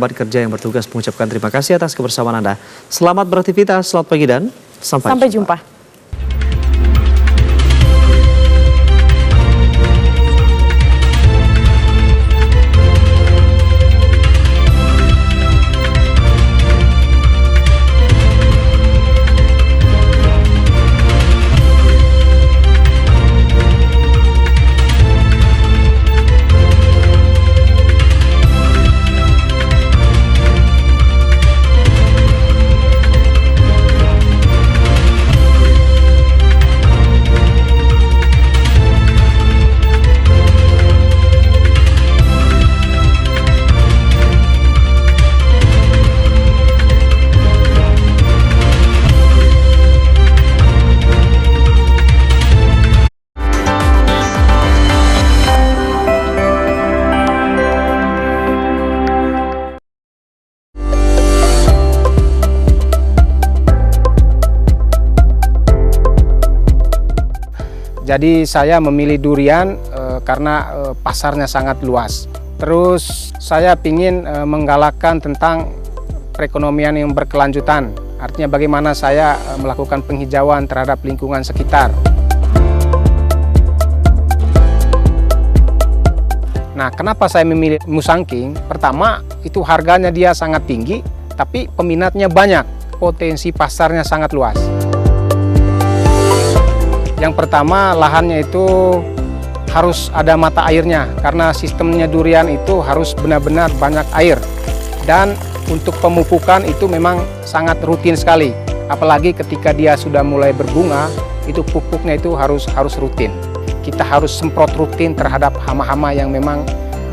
Tempat kerja yang bertugas mengucapkan terima kasih atas kebersamaan Anda. Selamat beraktivitas, selamat pagi dan sampai jumpa. Jadi saya memilih durian karena pasarnya sangat luas. Terus saya ingin menggalakkan tentang perekonomian yang berkelanjutan. Artinya bagaimana saya melakukan penghijauan terhadap lingkungan sekitar. Nah, kenapa saya memilih musangking? Pertama, itu harganya dia sangat tinggi, tapi peminatnya banyak. Potensi pasarnya sangat luas. Yang pertama, lahannya itu harus ada mata airnya karena sistemnya durian itu harus benar-benar banyak air. Dan untuk pemupukan itu memang sangat rutin sekali. Apalagi ketika dia sudah mulai berbunga, itu pupuknya itu harus rutin. Kita harus semprot rutin terhadap hama-hama yang memang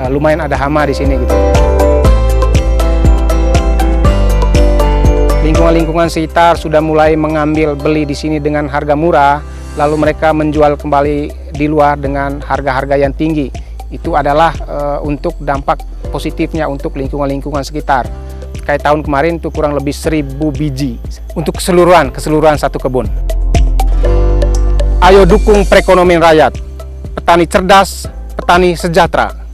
lumayan ada hama di sini gitu. Lingkungan-lingkungan sekitar sudah mulai mengambil beli di sini dengan harga murah. Lalu mereka menjual kembali di luar dengan harga-harga yang tinggi. Itu adalah untuk dampak positifnya untuk lingkungan-lingkungan sekitar. Kayak tahun kemarin itu kurang lebih 1000 biji untuk keseluruhan satu kebun. Ayo dukung perekonomian rakyat. Petani cerdas, petani sejahtera.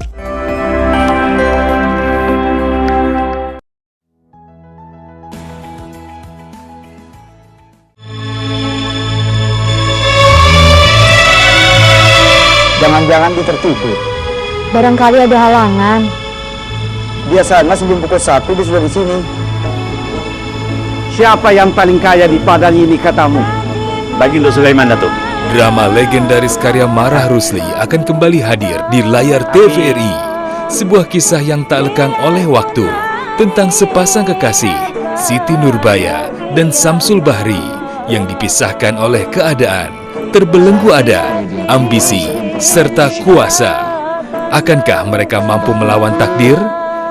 Jangan-jangan dia tertipu. Barangkali ada halangan. Biasanya sebelum pukul 1 dia sudah di sini. Siapa yang paling kaya di Padang ini katamu? Bagindo Sulaiman, Datuk. Drama legendaris karya Marah Rusli akan kembali hadir di layar TVRI. Sebuah kisah yang tak lekang oleh waktu tentang sepasang kekasih Siti Nurbaya dan Samsul Bahri yang dipisahkan oleh keadaan, terbelenggu ada ambisi serta kuasa. Akankah mereka mampu melawan takdir?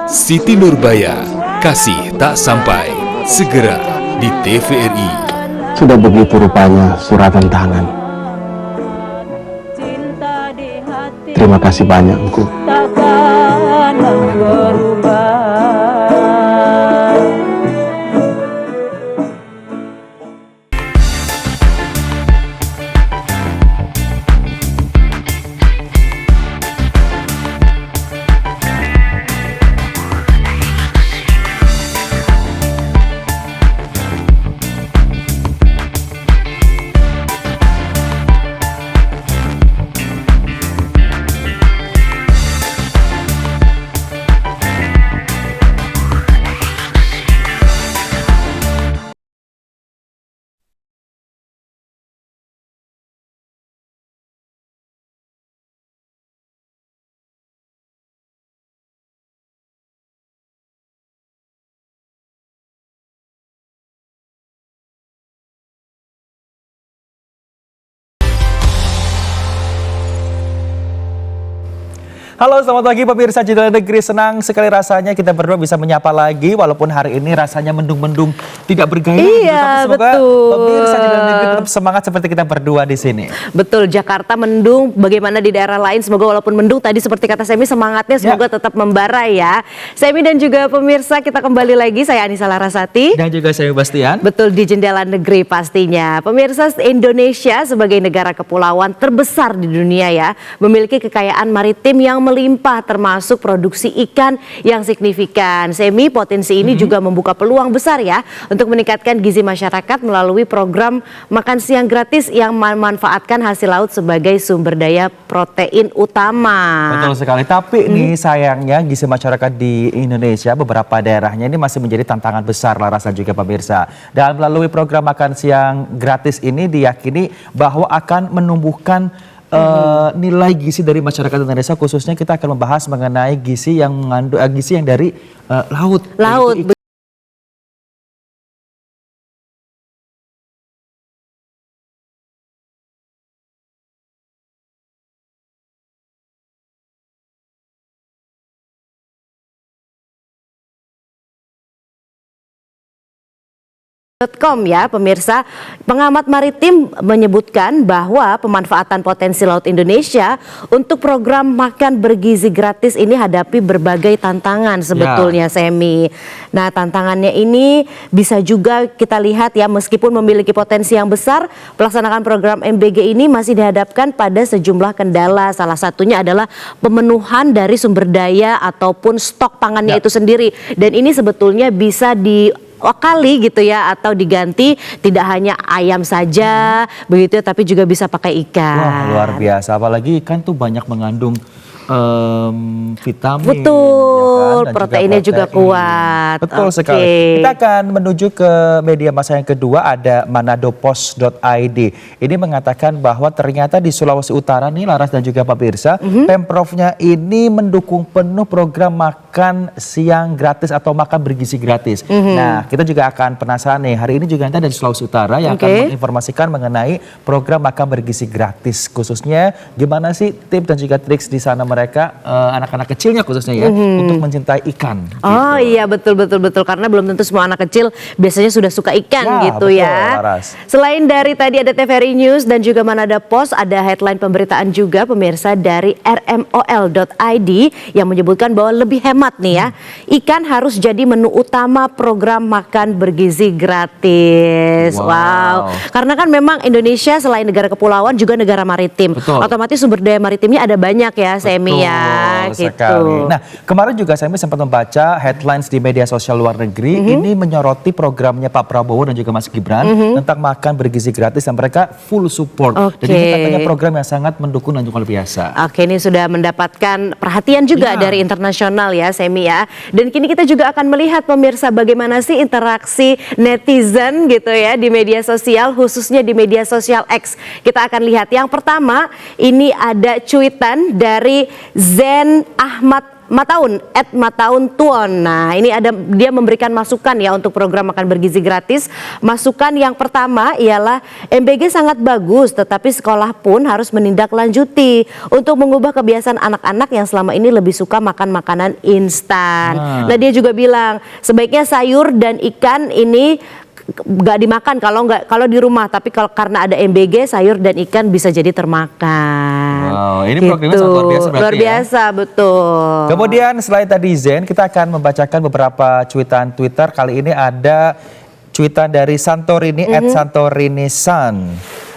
Siti Nurbaya, Kasih Tak Sampai, segera di TVRI. Sudah begitu rupanya suratan tangan. Terima kasih banyak, Engku. Halo, selamat pagi pemirsa Jendela Negeri. Senang sekali rasanya kita berdua bisa menyapa lagi walaupun hari ini rasanya mendung-mendung, tidak bergairah. Iya, tapi semoga betul. pemirsa Jendela Negeri tetap semangat seperti kita berdua di sini. Betul, Jakarta mendung, bagaimana di daerah lain? Semoga walaupun mendung tadi seperti kata Semi, semangatnya semoga tetap membara ya. Semi dan juga pemirsa, kita kembali lagi. Saya Anissa Larasati. Dan juga saya Bastian. Betul, di Jendela Negeri pastinya. Pemirsa, Indonesia sebagai negara kepulauan terbesar di dunia ya, memiliki kekayaan maritim yang melimpah termasuk produksi ikan yang signifikan. Semi, potensi ini juga membuka peluang besar ya untuk meningkatkan gizi masyarakat melalui program makan siang gratis yang memanfaatkan hasil laut sebagai sumber daya protein utama. Betul sekali. Tapi nih sayangnya gizi masyarakat di Indonesia beberapa daerahnya ini masih menjadi tantangan besar Laras dan juga pemirsa. Dan melalui program makan siang gratis ini diyakini bahwa akan menumbuhkan nilai gizi dari masyarakat Indonesia, khususnya kita akan membahas mengenai gizi yang mengandung gizi yang dari laut. Laut. .com ya pemirsa, pengamat maritim menyebutkan bahwa pemanfaatan potensi laut Indonesia untuk program makan bergizi gratis ini hadapi berbagai tantangan sebetulnya Semi. Nah tantangannya ini bisa juga kita lihat ya, meskipun memiliki potensi yang besar, pelaksanaan program MBG ini masih dihadapkan pada sejumlah kendala. Salah satunya adalah pemenuhan dari sumber daya ataupun stok pangannya itu sendiri, dan ini sebetulnya bisa kali gitu ya, atau diganti tidak hanya ayam saja begitu ya, tapi juga bisa pakai ikan. Wah luar biasa, apalagi ikan tuh banyak mengandung vitamin. Betul, ya kan? proteinnya juga kuat. Betul sekali. Kita akan menuju ke media massa yang kedua, ada manadopost.id. Ini mengatakan bahwa ternyata di Sulawesi Utara nih Laras dan juga pemirsa, Pemprovnya ini mendukung penuh program makan siang gratis atau makan bergizi gratis. Nah kita juga akan penasaran nih, hari ini juga nanti ada di Sulawesi Utara yang akan menginformasikan mengenai program makan bergizi gratis, khususnya gimana sih tips dan juga triks di sana mereka anak-anak kecilnya khususnya ya untuk mencintai ikan. Oh gitu. Iya betul karena belum tentu semua anak kecil biasanya sudah suka ikan gitu betul, ya. Laras. Selain dari tadi ada TVRI News dan juga Manada Post, ada headline pemberitaan juga pemirsa dari rmol.id yang menyebutkan bahwa lebih hemat nih ya, ikan harus jadi menu utama program makan bergizi gratis. Wow. Karena kan memang Indonesia selain negara kepulauan juga negara maritim. Betul. Otomatis sumber daya maritimnya ada banyak ya Semi ya. Gitu. Nah kemarin juga saya sempat membaca headlines di media sosial luar negeri ini menyoroti programnya Pak Prabowo dan juga Mas Gibran tentang makan bergizi gratis, dan mereka full support. Jadi ini katanya program yang sangat mendukung dan juga luar biasa. Oke, ini sudah mendapatkan perhatian juga dari internasional ya Semi ya. Dan kini kita juga akan melihat pemirsa bagaimana sih interaksi netizen gitu ya di media sosial, khususnya di media sosial X. Kita akan lihat yang pertama, ini ada cuitan dari Zen Ahmad Mataun Tuon. Nah ini ada, dia memberikan masukan ya untuk program makan bergizi gratis. Masukan yang pertama ialah MBG sangat bagus, tetapi sekolah pun harus menindaklanjuti untuk mengubah kebiasaan anak-anak yang selama ini lebih suka makan makanan instan. Nah dia juga bilang sebaiknya sayur dan ikan ini nggak dimakan kalau di rumah, tapi karena ada MBG sayur dan ikan bisa jadi termakan. Wow, ini programnya sangat luar biasa berarti. Luar biasa, betul. Kemudian selain tadi Zen, kita akan membacakan beberapa cuitan Twitter. Kali ini ada cuitan dari Santorini @santorinisan.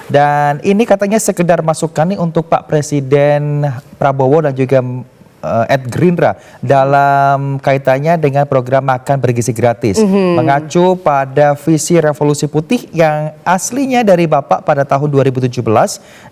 Dan ini katanya sekedar masukan nih untuk Pak Presiden Prabowo dan juga Gerindra dalam kaitannya dengan program makan bergizi gratis, mengacu pada visi revolusi putih yang aslinya dari Bapak pada tahun 2017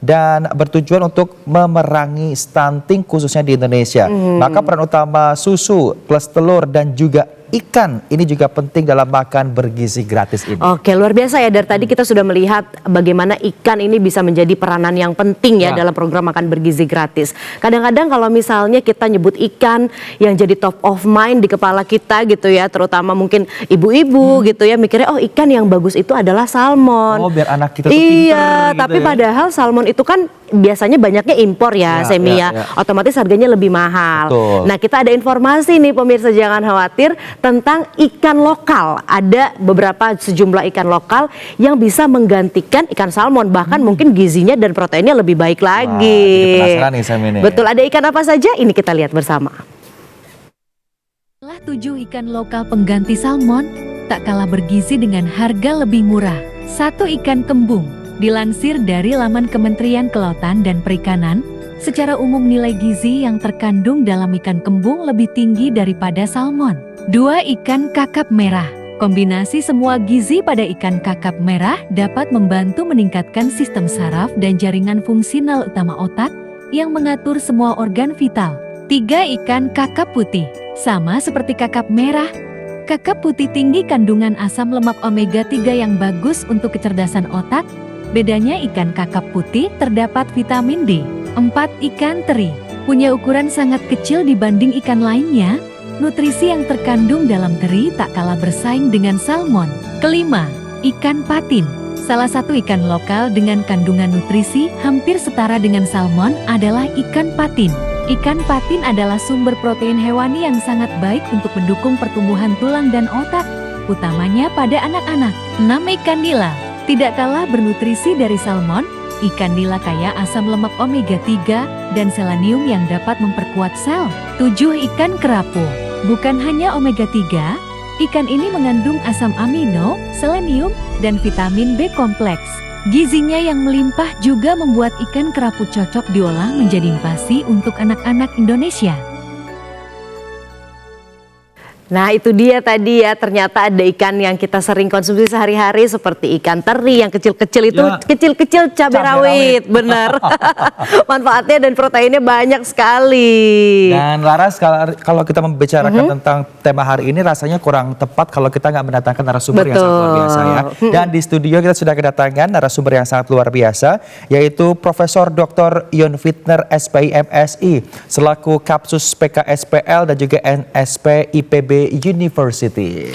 dan bertujuan untuk memerangi stunting khususnya di Indonesia. Maka peran utama susu plus telur dan juga ikan ini juga penting dalam makan bergizi gratis ini. Oke, luar biasa ya. Dari tadi kita sudah melihat bagaimana ikan ini bisa menjadi peranan yang penting ya dalam program makan bergizi gratis. Kadang-kadang kalau misalnya kita nyebut ikan yang jadi top of mind di kepala kita gitu ya, terutama mungkin ibu-ibu gitu ya, mikirnya oh ikan yang bagus itu adalah salmon. Oh biar anak kita tuh pinter gitu tapi ya. padahal salmon itu kan biasanya banyaknya impor ya, Semi ya. Otomatis harganya lebih mahal. Betul. Nah kita ada informasi nih pemirsa, jangan khawatir tentang ikan lokal. Ada beberapa sejumlah ikan lokal yang bisa menggantikan ikan salmon, bahkan mungkin gizinya dan proteinnya lebih baik lagi. Wah, penasaran nih Sam ini. Betul, ada ikan apa saja? Ini kita lihat bersama. Setelah 7 ikan lokal pengganti salmon, tak kalah bergizi dengan harga lebih murah. 1 ikan kembung, dilansir dari laman Kementerian Kelautan dan Perikanan, Secara umum nilai gizi yang terkandung dalam ikan kembung lebih tinggi daripada salmon. 2. Ikan kakap merah. Kombinasi semua gizi pada ikan kakap merah dapat membantu meningkatkan sistem saraf dan jaringan fungsional utama otak yang mengatur semua organ vital. 3. Ikan kakap putih. Sama seperti kakap merah, kakap putih tinggi kandungan asam lemak omega 3 yang bagus untuk kecerdasan otak. Bedanya ikan kakap putih terdapat vitamin D. 4. Ikan teri. Punya ukuran sangat kecil dibanding ikan lainnya, nutrisi yang terkandung dalam teri tak kalah bersaing dengan salmon. 5. Ikan patin. Salah satu ikan lokal dengan kandungan nutrisi hampir setara dengan salmon adalah ikan patin. Ikan patin adalah sumber protein hewani yang sangat baik untuk mendukung pertumbuhan tulang dan otak, utamanya pada anak-anak. 6. Ikan nila. Tidak kalah bernutrisi dari salmon, ikan nila kaya asam lemak omega 3 dan selenium yang dapat memperkuat sel. 7. Ikan kerapu. Bukan hanya omega 3, ikan ini mengandung asam amino, selenium, dan vitamin B kompleks. Gizinya yang melimpah juga membuat ikan kerapu cocok diolah menjadi pasi untuk anak-anak Indonesia. Nah itu dia tadi ya, ternyata ada ikan yang kita sering konsumsi sehari-hari seperti ikan teri yang kecil-kecil itu, Ya. kecil-kecil cabai rawit, benar. Manfaatnya dan proteinnya banyak sekali. Dan Laras, kalau kita membicarakan tentang tema hari ini rasanya kurang tepat kalau kita nggak mendatangkan narasumber yang sangat luar biasa ya. Dan di studio kita sudah kedatangan narasumber yang sangat luar biasa, yaitu Profesor Dr. Yon Fitner SPI MSI selaku Kapsus PKSPL dan juga NSP IPB University.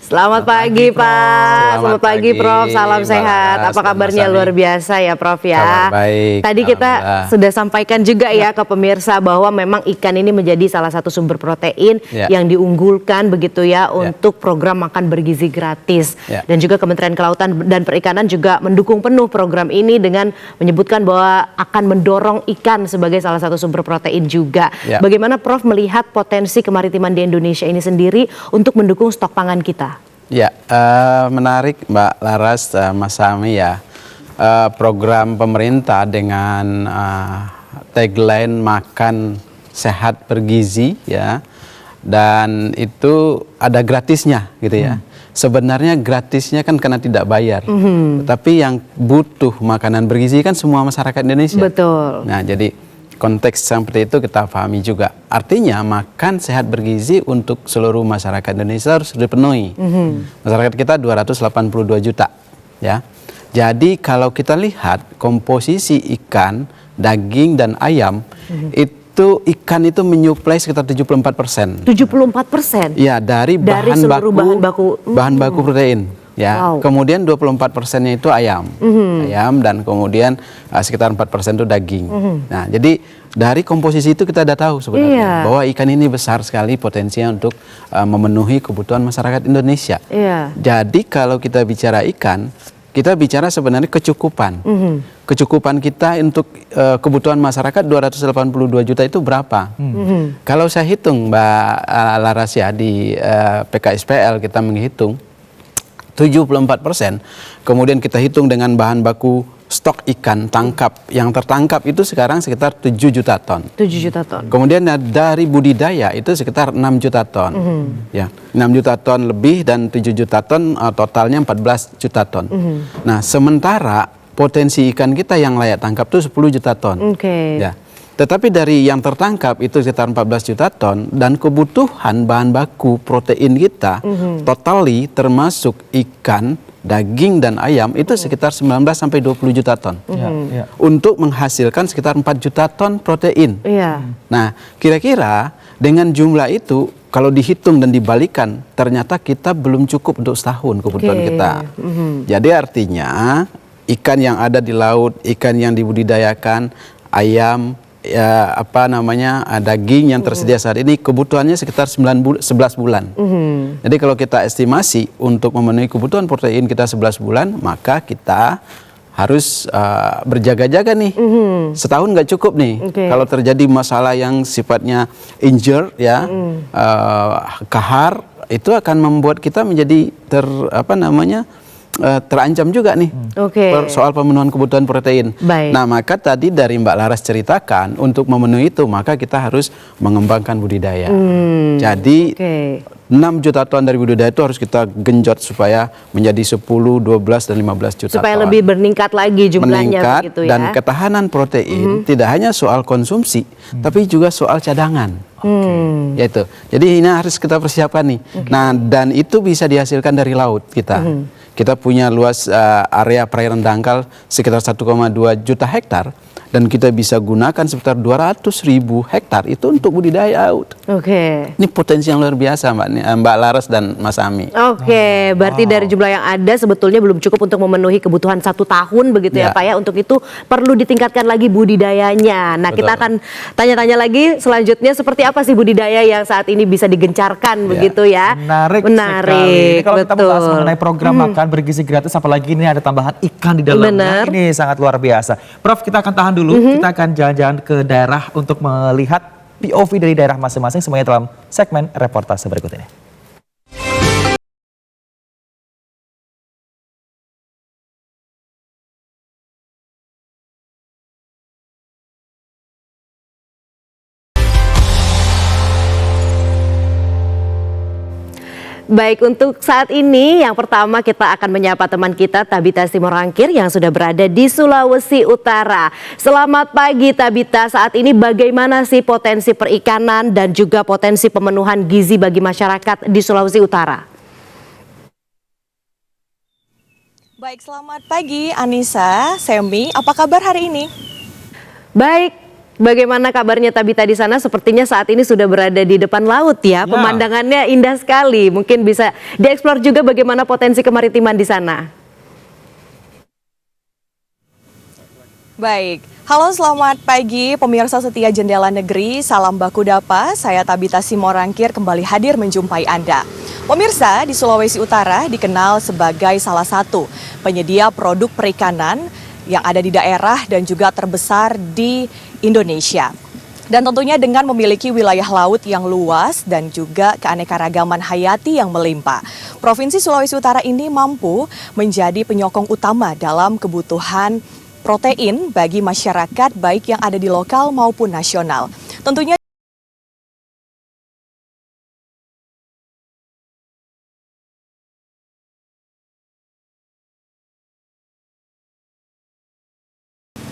Selamat pagi Pak, selamat pagi Prof, salam sehat. Apa kabarnya? Luar biasa ya Prof ya. Kabar baik, Tadi kita sudah sampaikan juga ya ke pemirsa bahwa memang ikan ini menjadi salah satu sumber protein yang diunggulkan begitu ya untuk program makan bergizi gratis. Dan juga Kementerian Kelautan dan Perikanan juga mendukung penuh program ini dengan menyebutkan bahwa akan mendorong ikan sebagai salah satu sumber protein juga. Bagaimana Prof melihat potensi kemaritiman di Indonesia ini sendiri untuk mendukung stok pangan kita? Ya, menarik Mbak Laras, Mas Sami ya. Program pemerintah dengan tagline makan sehat bergizi ya. Dan itu ada gratisnya gitu ya. Sebenarnya gratisnya kan karena tidak bayar. Tapi yang butuh makanan bergizi kan semua masyarakat Indonesia. Betul. Nah, jadi konteks seperti itu kita pahami juga. Artinya makan sehat bergizi untuk seluruh masyarakat Indonesia harus dipenuhi. Masyarakat kita 282 juta. Ya. Jadi kalau kita lihat komposisi ikan, daging, dan ayam, itu ikan itu menyuplai sekitar 74%. 74%? Ya, dari bahan baku protein. Ya, kemudian 24%-nya itu ayam, dan kemudian sekitar 4% itu daging. Nah, jadi dari komposisi itu kita sudah tahu sebenarnya bahwa ikan ini besar sekali potensinya untuk memenuhi kebutuhan masyarakat Indonesia. Jadi kalau kita bicara ikan, kita bicara sebenarnya kecukupan. Kecukupan kita untuk kebutuhan masyarakat 282 juta itu berapa? Kalau saya hitung Mbak Laras ya, di PKSPL kita menghitung 74%, kemudian kita hitung dengan bahan baku stok ikan tangkap yang tertangkap itu sekarang sekitar 7 juta ton. 7 juta ton. Kemudian dari budidaya itu sekitar 6 juta ton. Ya, 6 juta ton lebih dan 7 juta ton, totalnya 14 juta ton. Nah, sementara potensi ikan kita yang layak tangkap itu 10 juta ton. Ya. Tetapi dari yang tertangkap itu sekitar 14 juta ton dan kebutuhan bahan baku protein kita totally termasuk ikan, daging, dan ayam itu sekitar 19 sampai 20 juta ton. Untuk menghasilkan sekitar 4 juta ton protein. Nah, kira-kira dengan jumlah itu kalau dihitung dan dibalikan ternyata kita belum cukup untuk setahun kebutuhan kita. Jadi artinya ikan yang ada di laut, ikan yang dibudidayakan, ayam, daging yang tersedia saat ini kebutuhannya sekitar 11 bulan. Jadi kalau kita estimasi untuk memenuhi kebutuhan protein kita 11 bulan, maka kita harus berjaga-jaga nih. Setahun nggak cukup nih. Kalau terjadi masalah yang sifatnya injured ya, kahar, itu akan membuat kita menjadi terancam juga nih Oke. soal pemenuhan kebutuhan protein. Baik. Nah, maka tadi dari Mbak Laras ceritakan untuk memenuhi itu maka kita harus mengembangkan budidaya. Jadi Oke. 6 juta ton dari budidaya itu harus kita genjot supaya menjadi 10, 12, dan 15 juta Supaya ton. lebih meningkat lagi jumlahnya Meningkat begitu ya. dan ketahanan protein tidak hanya soal konsumsi, tapi juga soal cadangan. Yaitu. Jadi ini harus kita persiapkan nih. Nah, dan itu bisa dihasilkan dari laut kita. Kita punya luas area perairan dangkal sekitar 1,2 juta hektar. Dan kita bisa gunakan sekitar 200.000 hektar itu untuk budidaya laut. Oke. Ini potensi yang luar biasa Mbak Laras dan Mas Ami. Oke, berarti dari jumlah yang ada sebetulnya belum cukup untuk memenuhi kebutuhan 1 tahun begitu ya Ya. Pak ya. Untuk itu perlu ditingkatkan lagi budidayanya. Nah, kita akan tanya-tanya lagi selanjutnya seperti apa sih budidaya yang saat ini bisa digencarkan begitu ya. Menarik sekali. Ini kalau kita betul. membahas mengenai program makan bergizi gratis, apalagi ini ada tambahan ikan di dalamnya. Benar. Ini sangat luar biasa. Prof, kita akan tahan dulu. Kita akan jalan-jalan ke daerah untuk melihat POV dari daerah masing-masing semuanya dalam segmen reportase berikut ini. Baik, untuk saat ini yang pertama kita akan menyapa teman kita Tabita Simorangkir yang sudah berada di Sulawesi Utara. Selamat pagi Tabita, saat ini bagaimana sih potensi perikanan dan juga potensi pemenuhan gizi bagi masyarakat di Sulawesi Utara? Baik, selamat pagi Anissa, Semi, apa kabar hari ini? Baik. Bagaimana kabarnya Tabita di sana? Sepertinya saat ini sudah berada di depan laut ya. Pemandangannya indah sekali. Mungkin bisa dieksplor juga bagaimana potensi kemaritiman di sana. Baik, halo selamat pagi pemirsa setia Jendela Negeri, salam baku dapa, saya Tabita Simorangkir kembali hadir menjumpai Anda. Pemirsa, di Sulawesi Utara dikenal sebagai salah satu penyedia produk perikanan yang ada di daerah dan juga terbesar di Indonesia. Dan tentunya dengan memiliki wilayah laut yang luas dan juga keanekaragaman hayati yang melimpah. Provinsi Sulawesi Utara ini mampu menjadi penyokong utama dalam kebutuhan protein bagi masyarakat baik yang ada di lokal maupun nasional. Tentunya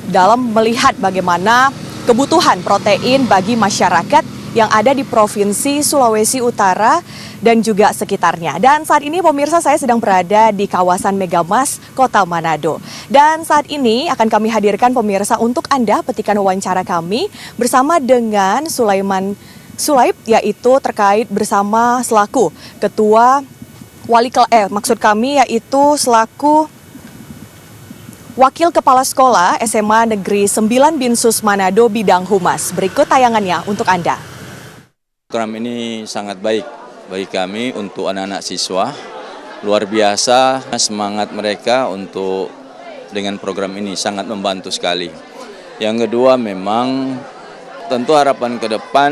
dalam melihat bagaimana kebutuhan protein bagi masyarakat yang ada di Provinsi Sulawesi Utara dan juga sekitarnya. Dan saat ini pemirsa saya sedang berada di kawasan Megamas, Kota Manado. Dan saat ini akan kami hadirkan pemirsa untuk Anda petikan wawancara kami bersama dengan Sulaiman Sulaib, yaitu terkait bersama selaku Ketua selaku Wakil Kepala Sekolah SMA Negeri 9 Binsus Manado bidang Humas. Berikut tayangannya untuk Anda. Program ini sangat baik bagi kami untuk anak-anak siswa. Luar biasa semangat mereka untuk dengan program ini sangat membantu sekali. Yang kedua memang tentu harapan ke depan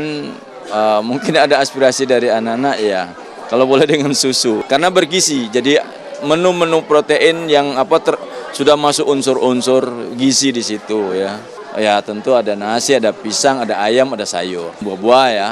mungkin ada aspirasi dari anak-anak ya. Kalau boleh dengan susu karena bergizi. Jadi menu-menu protein yang sudah masuk unsur-unsur gizi di situ ya. Ya tentu ada nasi, ada pisang, ada ayam, ada sayur, buah-buah ya.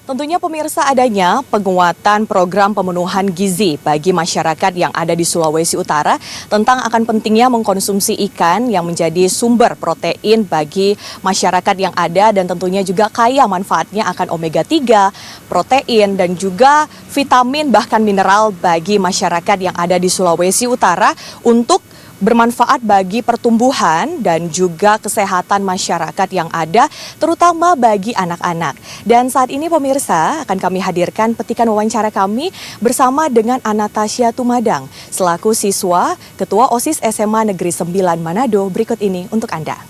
Tentunya pemirsa adanya penguatan program pemenuhan gizi bagi masyarakat yang ada di Sulawesi Utara tentang akan pentingnya mengkonsumsi ikan yang menjadi sumber protein bagi masyarakat yang ada dan tentunya juga kaya manfaatnya akan omega 3, protein dan juga vitamin bahkan mineral bagi masyarakat yang ada di Sulawesi Utara untuk bermanfaat bagi pertumbuhan dan juga kesehatan masyarakat yang ada, terutama bagi anak-anak. Dan saat ini pemirsa akan kami hadirkan petikan wawancara kami bersama dengan Anastasia Tumadang, selaku siswa Ketua OSIS SMA Negeri 9 Manado. Berikut ini untuk Anda.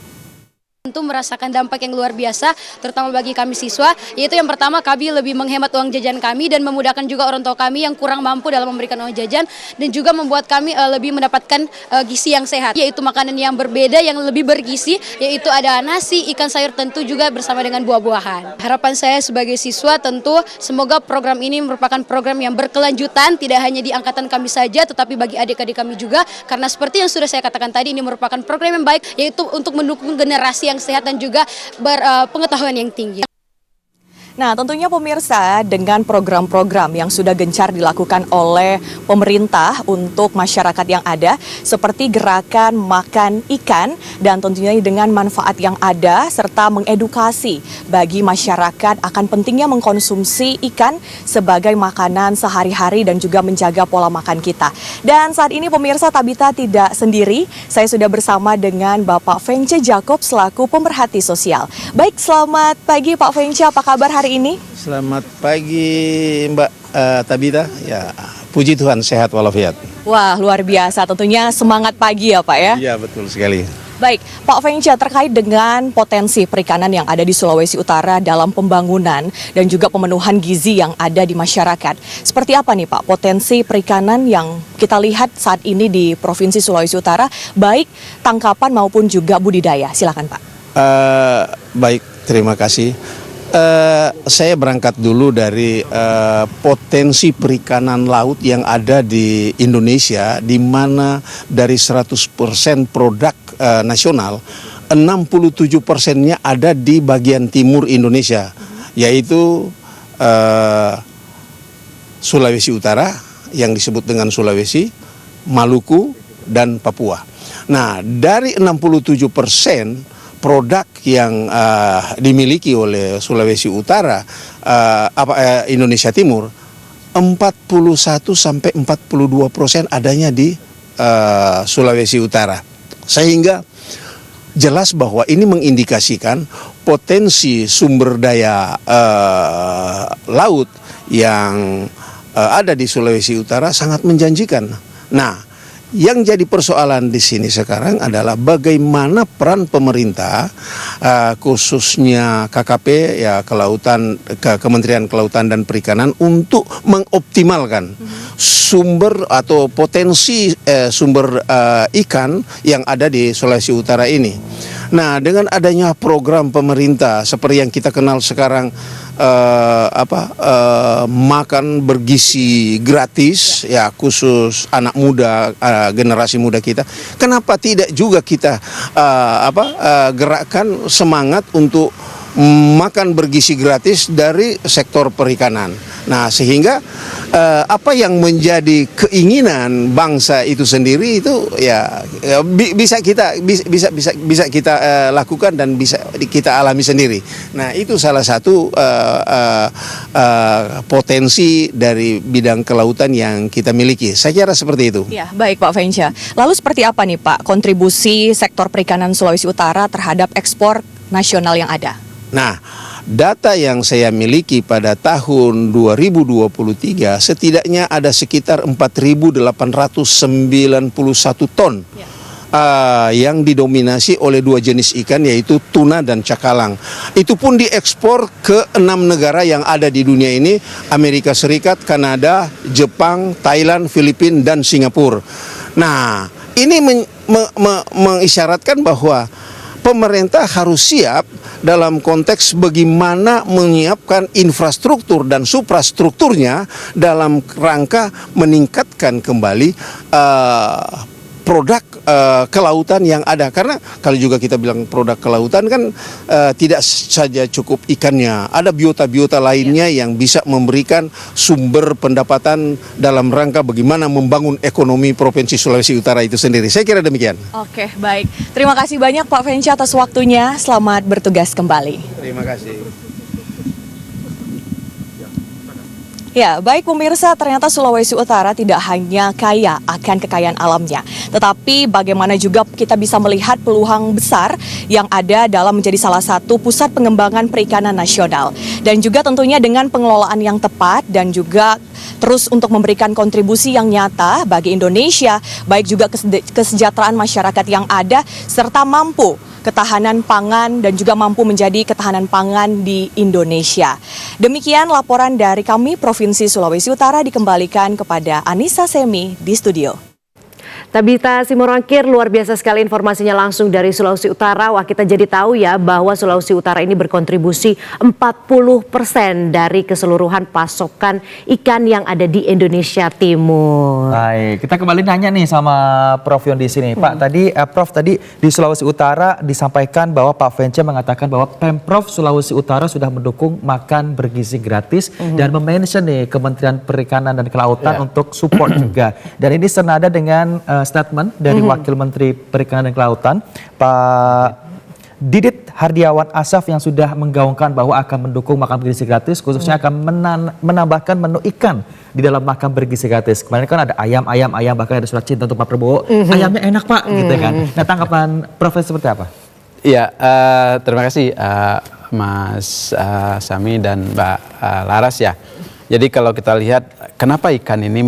Tentu merasakan dampak yang luar biasa, terutama bagi kami siswa, yaitu yang pertama kami lebih menghemat uang jajan kami dan memudahkan juga orang tua kami yang kurang mampu dalam memberikan uang jajan, dan juga membuat kami lebih mendapatkan gizi yang sehat, yaitu makanan yang berbeda yang lebih bergizi, yaitu ada nasi, ikan, sayur, tentu juga bersama dengan buah-buahan. Harapan saya sebagai siswa tentu semoga program ini merupakan program yang berkelanjutan, tidak hanya di angkatan kami saja, tetapi bagi adik-adik kami juga, karena seperti yang sudah saya katakan tadi, ini merupakan program yang baik, yaitu untuk mendukung generasi yang sehat dan juga berpengetahuan yang tinggi. Nah, tentunya pemirsa, dengan program-program yang sudah gencar dilakukan oleh pemerintah untuk masyarakat yang ada, seperti gerakan makan ikan, dan tentunya dengan manfaat yang ada, serta mengedukasi bagi masyarakat akan pentingnya mengkonsumsi ikan sebagai makanan sehari-hari dan juga menjaga pola makan kita. Dan saat ini pemirsa, Tabita tidak sendiri, saya sudah bersama dengan Bapak Vence Jacob selaku pemerhati sosial. Baik, selamat pagi Pak Vence, apa kabar hari ini? Selamat pagi Mbak Tabita. Ya, puji Tuhan sehat walafiat. Wah, luar biasa. Tentunya semangat pagi ya Pak ya. Iya, betul sekali. Baik, Pak Vence, terkait dengan potensi perikanan yang ada di Sulawesi Utara dalam pembangunan dan juga pemenuhan gizi yang ada di masyarakat. Seperti apa nih Pak potensi perikanan yang kita lihat saat ini di Provinsi Sulawesi Utara, baik tangkapan maupun juga budidaya? Silakan Pak. Baik, terima kasih. Saya berangkat dulu dari potensi perikanan laut yang ada di Indonesia, di mana dari 100% produk nasional, 67%-nya ada di bagian timur Indonesia, yaitu Sulawesi Utara, yang disebut dengan Sulawesi, Maluku, dan Papua. Nah, dari 67% produk yang dimiliki oleh Sulawesi Utara, Indonesia Timur, 41-42% adanya di Sulawesi Utara. Sehingga jelas bahwa ini mengindikasikan potensi sumber daya laut yang ada di Sulawesi Utara sangat menjanjikan. Nah, yang jadi persoalan di sini sekarang adalah bagaimana peran pemerintah, khususnya KKP, ya Kementerian Kelautan dan Perikanan, untuk mengoptimalkan sumber atau potensi sumber ikan yang ada di Sulawesi Utara ini. Nah, dengan adanya program pemerintah seperti yang kita kenal sekarang, makan bergizi gratis, ya khusus anak muda, generasi muda kita, kenapa tidak juga kita gerakkan semangat untuk makan bergizi gratis dari sektor perikanan. Nah, sehingga apa yang menjadi keinginan bangsa itu sendiri itu ya bisa kita lakukan dan bisa kita alami sendiri. Nah, itu salah satu potensi dari bidang kelautan yang kita miliki. Saya kira seperti itu. Ya, baik Pak Vence. Lalu seperti apa nih Pak kontribusi sektor perikanan Sulawesi Utara terhadap ekspor nasional yang ada? Nah, data yang saya miliki pada tahun 2023 setidaknya ada sekitar 4.891 ton yang didominasi oleh dua jenis ikan, yaitu tuna dan cakalang. Itu pun diekspor ke 6 negara yang ada di dunia ini: Amerika Serikat, Kanada, Jepang, Thailand, Filipina, dan Singapura. Nah, ini mengisyaratkan bahwa pemerintah harus siap dalam konteks bagaimana menyiapkan infrastruktur dan suprastrukturnya dalam rangka meningkatkan kembali produk kelautan yang ada. Karena kalau juga kita bilang produk kelautan kan tidak saja cukup ikannya, ada biota-biota lainnya yang bisa memberikan sumber pendapatan dalam rangka bagaimana membangun ekonomi Provinsi Sulawesi Utara itu sendiri. Saya kira demikian. Oke, baik. Terima kasih banyak Pak Vence atas waktunya. Selamat bertugas kembali. Terima kasih. Ya, baik pemirsa, ternyata Sulawesi Utara tidak hanya kaya akan kekayaan alamnya, tetapi bagaimana juga kita bisa melihat peluang besar yang ada dalam menjadi salah satu pusat pengembangan perikanan nasional. Dan juga tentunya dengan pengelolaan yang tepat dan juga terus untuk memberikan kontribusi yang nyata bagi Indonesia, baik juga kesejahteraan masyarakat yang ada, serta mampu ketahanan pangan dan juga mampu menjadi ketahanan pangan di Indonesia. Demikian laporan dari kami Provinsi Sulawesi Utara, dikembalikan kepada Anissa Semi di studio. Tabita Simorangkir, luar biasa sekali informasinya langsung dari Sulawesi Utara. Wah, kita jadi tahu ya bahwa Sulawesi Utara ini berkontribusi 40% dari keseluruhan pasokan ikan yang ada di Indonesia Timur. Baik, kita kembali nanya nih sama Prof Yon di sini. Pak, Prof tadi di Sulawesi Utara disampaikan bahwa Pak Vence mengatakan bahwa Pemprov Sulawesi Utara sudah mendukung makan bergizi gratis dan mention nih Kementerian Perikanan dan Kelautan untuk support juga. Dan ini senada dengan statement dari Wakil Menteri Perikanan dan Kelautan, Pak Didit Hardiawan Asaf, yang sudah menggaungkan bahwa akan mendukung makan bergizi gratis, khususnya akan menambahkan menu ikan di dalam makan bergizi gratis. Kemarin kan ada ayam, bahkan ada surat cinta untuk Pak Prabowo. Ayamnya enak Pak, gitu kan. Nah, tanggapan Prof seperti apa? Iya, terima kasih Mas Sami dan Mbak Laras ya. Jadi kalau kita lihat kenapa ikan ini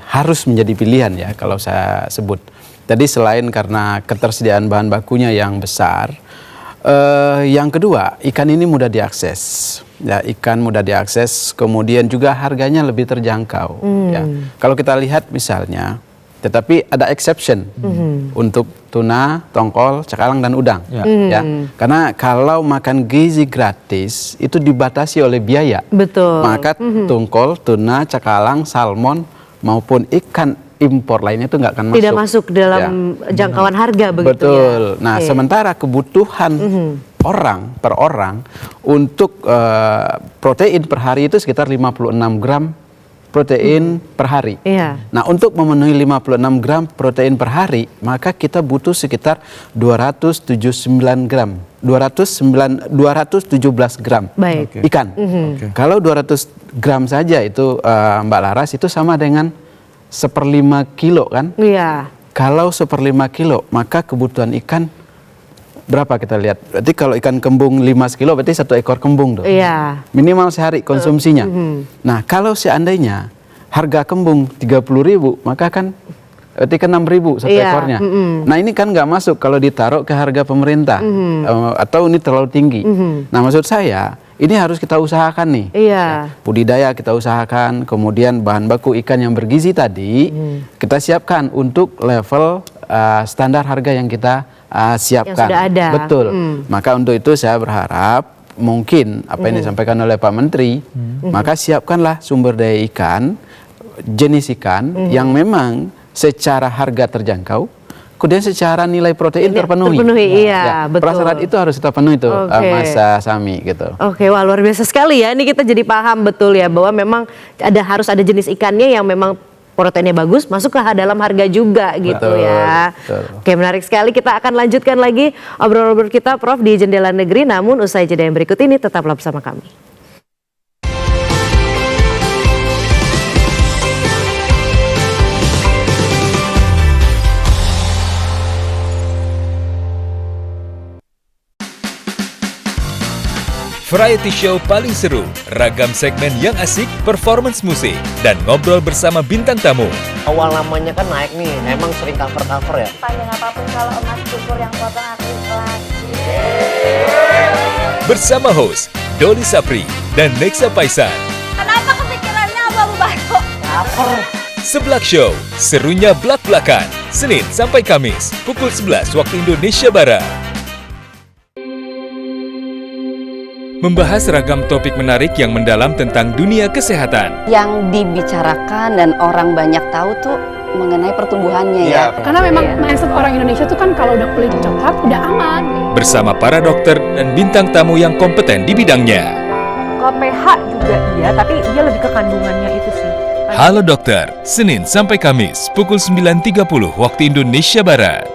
harus menjadi pilihan ya kalau saya sebut. Tadi selain karena ketersediaan bahan bakunya yang besar, yang kedua ikan ini mudah diakses. Ya, ikan mudah diakses, kemudian juga harganya lebih terjangkau. Ya. Kalau kita lihat misalnya, tetapi ada exception untuk tuna, tongkol, cakalang dan udang. Ya. Karena kalau makan gizi gratis itu dibatasi oleh biaya. Betul. Maka tongkol, tuna, cakalang, salmon maupun ikan impor lainnya itu nggak akan masuk. Tidak masuk dalam jangkauan harga begitu. Betul. Ya? Nah, sementara kebutuhan orang per orang untuk protein per hari itu sekitar 56 gram protein per hari. Nah, untuk memenuhi 56 gram protein per hari, maka kita butuh sekitar 279 gram. 217 gram ikan. Kalau 200 gram saja itu Mbak Laras, itu sama dengan 1/5 kilo kan? Iya. Kalau 1/5 kilo, maka kebutuhan ikan berapa kita lihat? Berarti kalau ikan kembung 5 kilo, berarti 1 ekor kembung dong. Iya. Minimal sehari konsumsinya. Nah, kalau seandainya harga kembung 30.000, maka kan berarti kan 6.000 satu ekornya. Nah, ini kan nggak masuk kalau ditaruh ke harga pemerintah atau ini terlalu tinggi. Nah, maksud saya ini harus kita usahakan nih. Budidaya kita usahakan, kemudian bahan baku ikan yang bergizi tadi kita siapkan untuk level standar harga yang kita siapkan. Yang sudah ada. Betul. Maka untuk itu saya berharap mungkin apa yang disampaikan oleh Pak Menteri, maka siapkanlah sumber daya ikan, jenis ikan yang memang secara harga terjangkau, kemudian secara nilai protein terpenuhi. Betul. Prasyarat itu harus kita penuhi tuh, Mas Sami gitu. Wah, luar biasa sekali ya. Ini kita jadi paham betul ya bahwa memang harus ada jenis ikannya yang memang proteinnya bagus, masuk ke dalam harga juga gitu ya. Oke, menarik sekali. Kita akan lanjutkan lagi obrolan kita, Prof, di Jendela Negeri. Namun usai jeda yang berikut ini, tetaplah bersama kami. Variety show paling seru, ragam segmen yang asik, performance musik, dan ngobrol bersama bintang tamu. Awal namanya kan naik nih, emang sering cover-cover ya? Panjang apapun kalau emas cukur yang potong aku lagi. Bersama host Doli Sapri dan Nexa Paisan. Kenapa kepikirannya abu-abu batu? Cover. Seblak Show, serunya blak-blakan. Senin sampai Kamis, pukul 11 waktu Indonesia Barat. Membahas ragam topik menarik yang mendalam tentang dunia kesehatan. Yang dibicarakan dan orang banyak tahu tuh mengenai pertumbuhannya ya. Karena memang mindset orang Indonesia tuh kan kalau udah kulit coklat udah aman. Bersama para dokter dan bintang tamu yang kompeten di bidangnya. Kalau pH juga iya, tapi dia lebih ke kandungannya itu sih. Halo Dokter, Senin sampai Kamis pukul 9.30 waktu Indonesia Barat.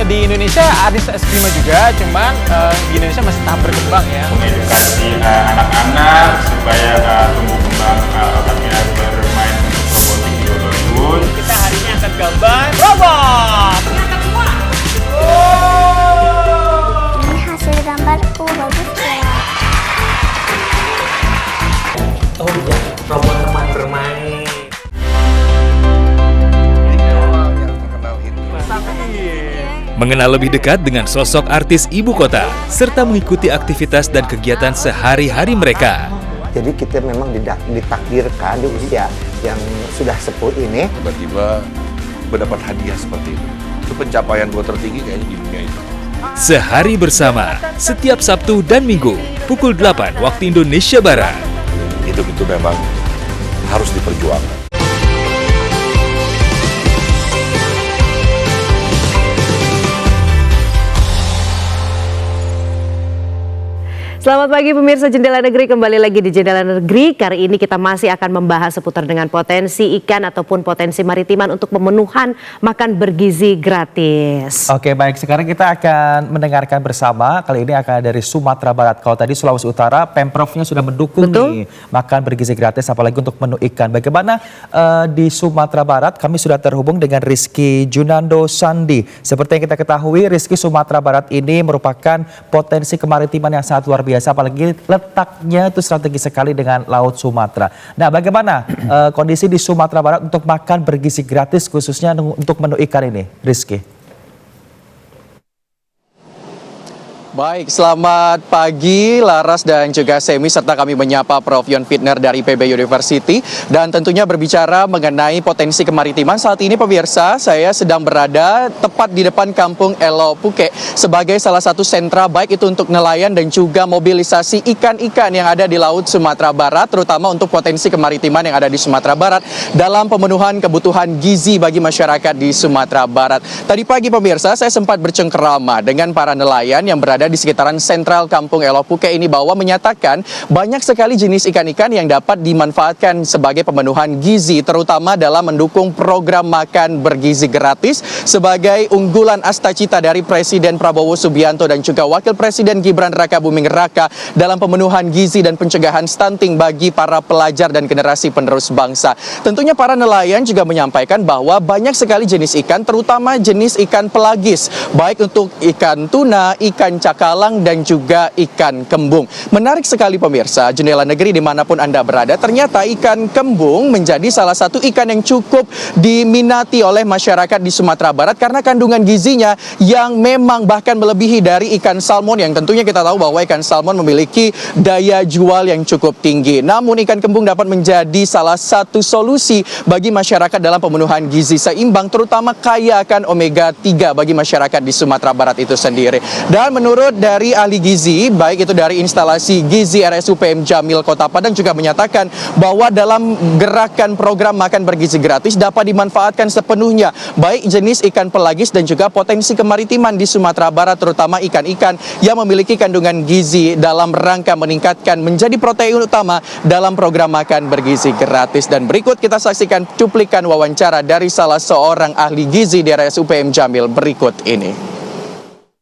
Di Indonesia ada es krim juga, cuman di Indonesia masih tahap berkembang ya. Mengedukasi anak-anak supaya tumbuh kembang otaknya bermain robotik juga bagus. Kita hari ini akan gambar robot. mengenal lebih dekat dengan sosok artis ibu kota, serta mengikuti aktivitas dan kegiatan sehari-hari mereka. Jadi kita memang ditakdirkan di usia yang sudah sepuh ini. Tiba-tiba mendapat hadiah seperti itu. Itu pencapaian gue tertinggi kayaknya di dunia itu. Sehari bersama, setiap Sabtu dan Minggu, pukul 8 waktu Indonesia Barat. Hidup itu memang harus diperjuangkan. Selamat pagi pemirsa Jendela Negeri, kembali lagi di Jendela Negeri. Kali ini kita masih akan membahas seputar dengan potensi ikan ataupun potensi maritiman untuk pemenuhan makan bergizi gratis. Oke, baik, sekarang kita akan mendengarkan bersama. Kali ini akan dari Sumatera Barat. Kalau tadi Sulawesi Utara, Pemprovnya sudah mendukung nih makan bergizi gratis, apalagi untuk menu ikan. Bagaimana di Sumatera Barat? Kami sudah terhubung dengan Rizky Junando Sandi. Seperti yang kita ketahui, Rizky, Sumatera Barat ini merupakan potensi kemaritiman yang sangat luar biasa. Apalagi letaknya itu strategi sekali dengan Laut Sumatera. Nah, bagaimana kondisi di Sumatera Barat untuk makan bergizi gratis khususnya untuk menu ikan ini, Rizky? Baik, selamat pagi Laras dan juga Semi, serta kami menyapa Prof. Yon Fitner dari IPB University. Dan tentunya berbicara mengenai potensi kemaritiman, saat ini pemirsa, saya sedang berada tepat di depan Kampung Elo Puke sebagai salah satu sentra baik itu untuk nelayan dan juga mobilisasi ikan-ikan yang ada di Laut Sumatera Barat, terutama untuk potensi kemaritiman yang ada di Sumatera Barat dalam pemenuhan kebutuhan gizi bagi masyarakat di Sumatera Barat. Tadi pagi pemirsa, saya sempat bercengkerama dengan para nelayan yang berada di sekitaran sentral Kampung Elo Puke ini, bahwa menyatakan banyak sekali jenis ikan-ikan yang dapat dimanfaatkan sebagai pemenuhan gizi, terutama dalam mendukung program makan bergizi gratis sebagai unggulan astacita dari Presiden Prabowo Subianto dan juga Wakil Presiden Gibran Raka Buming Raka dalam pemenuhan gizi dan pencegahan stunting bagi para pelajar dan generasi penerus bangsa. Tentunya para nelayan juga menyampaikan bahwa banyak sekali jenis ikan, terutama jenis ikan pelagis, baik untuk ikan tuna, ikan cakalang, dan juga ikan kembung. Menarik sekali pemirsa, Jendela Negeri dimanapun Anda berada, ternyata ikan kembung menjadi salah satu ikan yang cukup diminati oleh masyarakat di Sumatera Barat karena kandungan gizinya yang memang bahkan melebihi dari ikan salmon, yang tentunya kita tahu bahwa ikan salmon memiliki daya jual yang cukup tinggi. Namun ikan kembung dapat menjadi salah satu solusi bagi masyarakat dalam pemenuhan gizi seimbang, terutama kaya akan omega 3 bagi masyarakat di Sumatera Barat itu sendiri. Dan menurut dari ahli gizi, baik itu dari instalasi gizi RSUPM Jamil Kota Padang, juga menyatakan bahwa dalam gerakan program makan bergizi gratis dapat dimanfaatkan sepenuhnya baik jenis ikan pelagis dan juga potensi kemaritiman di Sumatera Barat, terutama ikan-ikan yang memiliki kandungan gizi dalam rangka meningkatkan menjadi protein utama dalam program makan bergizi gratis. Dan berikut kita saksikan cuplikan wawancara dari salah seorang ahli gizi di RSUPM Jamil berikut ini.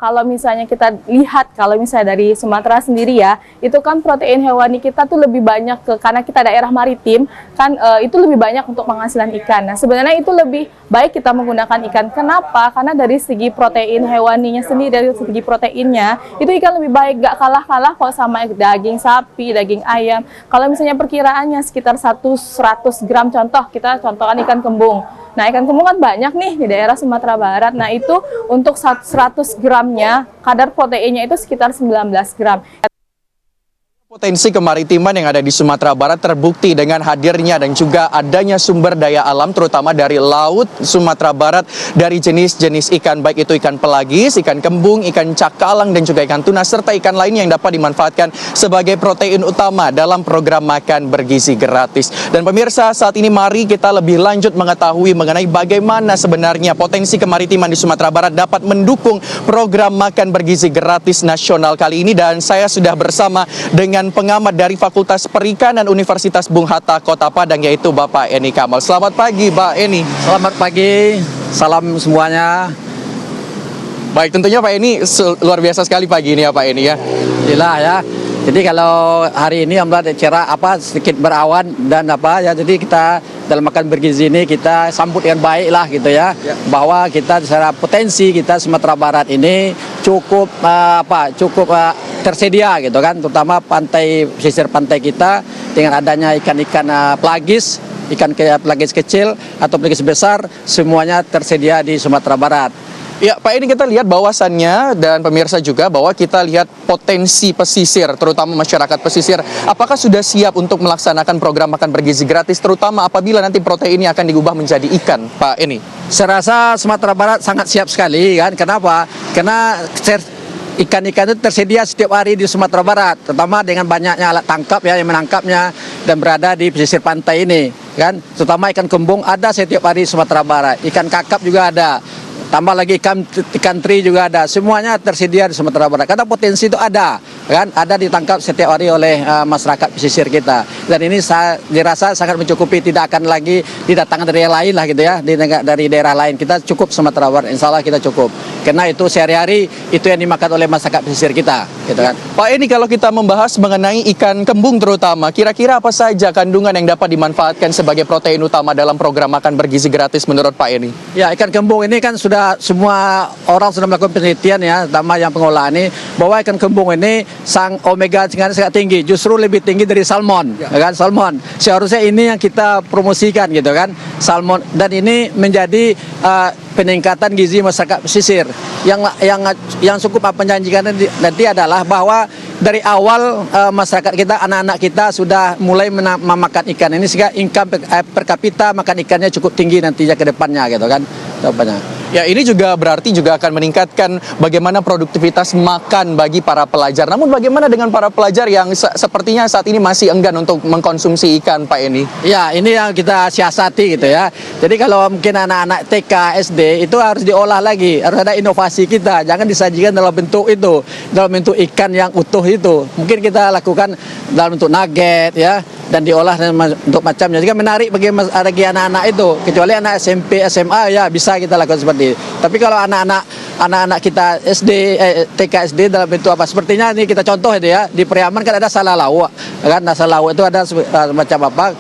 Kalau misalnya kita lihat, kalau misalnya dari Sumatera sendiri ya, itu kan protein hewani kita tuh lebih banyak karena kita daerah maritim, kan itu lebih banyak untuk penghasilan ikan. Nah, sebenarnya itu lebih baik kita menggunakan ikan. Kenapa? Karena dari segi protein hewaninya sendiri, dari segi proteinnya, itu ikan lebih baik, gak kalah-kalah kok sama daging sapi, daging ayam. Kalau misalnya perkiraannya sekitar 100 gram, contoh, kita contohkan ikan kembung. Nah, ikan kembung kan banyak nih di daerah Sumatera Barat. Nah, itu untuk 100 gramnya, kadar proteinnya itu sekitar 19 gram. Potensi kemaritiman yang ada di Sumatera Barat terbukti dengan hadirnya dan juga adanya sumber daya alam, terutama dari Laut Sumatera Barat, dari jenis-jenis ikan, baik itu ikan pelagis, ikan kembung, ikan cakalang, dan juga ikan tuna, serta ikan lain yang dapat dimanfaatkan sebagai protein utama dalam program makan bergizi gratis. Dan pemirsa, saat ini mari kita lebih lanjut mengetahui mengenai bagaimana sebenarnya potensi kemaritiman di Sumatera Barat dapat mendukung program makan bergizi gratis nasional kali ini. Dan saya sudah bersama dengan pengamat dari Fakultas Perikanan Universitas Bung Hatta Kota Padang, yaitu Bapak Eni Kamal. Selamat pagi, Pak Eni. Selamat pagi, salam semuanya. Baik, tentunya Pak Eni luar biasa sekali pagi ini ya Pak Eni ya. Alhamdulillah ya. Jadi kalau hari ini alhamdulillah cerah sedikit berawan dan jadi kita dalam makan bergizi ini kita sambut dengan baik lah gitu ya. Bahwa kita secara potensi kita Sumatera Barat ini cukup tersedia gitu kan, terutama pesisir pantai kita dengan adanya ikan-ikan pelagis, ikan pelagis kecil atau pelagis besar, semuanya tersedia di Sumatera Barat. Ya, Pak, ini kita lihat bahwasannya dan pemirsa juga bahwa kita lihat potensi pesisir, terutama masyarakat pesisir. Apakah sudah siap untuk melaksanakan program makan bergizi gratis, terutama apabila nanti protein ini akan diubah menjadi ikan, Pak Eni? Saya rasa Sumatera Barat sangat siap sekali kan. Kenapa? Karena ikan-ikan itu tersedia setiap hari di Sumatera Barat, terutama dengan banyaknya alat tangkap ya yang menangkapnya dan berada di pesisir pantai ini kan. Terutama ikan kembung ada setiap hari di Sumatera Barat, ikan kakap juga ada. Tambah lagi ikan teri juga ada, semuanya tersedia di Sumatera Barat. Karena potensi itu ada, kan? Ada ditangkap setiap hari oleh masyarakat pesisir kita. Dan ini saya dirasa sangat mencukupi, tidak akan lagi didatangkan dari yang lain lah gitu ya, dari daerah lain. Kita cukup Sumatera Barat, insya Allah kita cukup. Karena itu sehari-hari itu yang dimakan oleh masyarakat pesisir kita, gitu kan. Pak Eni, kalau kita membahas mengenai ikan kembung terutama, kira-kira apa saja kandungan yang dapat dimanfaatkan sebagai protein utama dalam program makan bergizi gratis menurut Pak Eni? Ya, ikan kembung ini kan sudah semua orang sudah melakukan penelitian ya, terutama yang pengolahan ini, bahwa ikan kembung ini omega 3 sangat tinggi, justru lebih tinggi dari salmon, ya kan, salmon. Seharusnya ini yang kita promosikan gitu kan, salmon, dan ini menjadi peningkatan gizi masyarakat pesisir. Yang cukup menjanjikan nanti adalah bahwa dari awal masyarakat kita, anak-anak kita sudah mulai memakan ikan ini, sehingga income per kapita makan ikannya cukup tinggi nantinya ke depannya gitu kan. Ya, ini juga berarti juga akan meningkatkan bagaimana produktivitas makan bagi para pelajar. Namun bagaimana dengan para pelajar yang sepertinya saat ini masih enggan untuk mengkonsumsi ikan, Pak Eni? Ya, ini yang kita siasati gitu ya. Jadi kalau mungkin anak-anak TK, SD itu harus diolah lagi, harus ada inovasi kita. Jangan disajikan dalam bentuk itu, dalam bentuk ikan yang utuh itu. Mungkin kita lakukan dalam bentuk nugget ya, dan diolah untuk macamnya. Jadi menarik bagi anak-anak itu. Kecuali anak SMP, SMA ya bisa kita lakukan seperti itu. Tapi kalau anak-anak kita SD, TK, SD dalam bentuk apa? Sepertinya ini kita contoh itu ya, di Periaman kan ada sala lauk, kan? Sala lauk itu ada macam apa?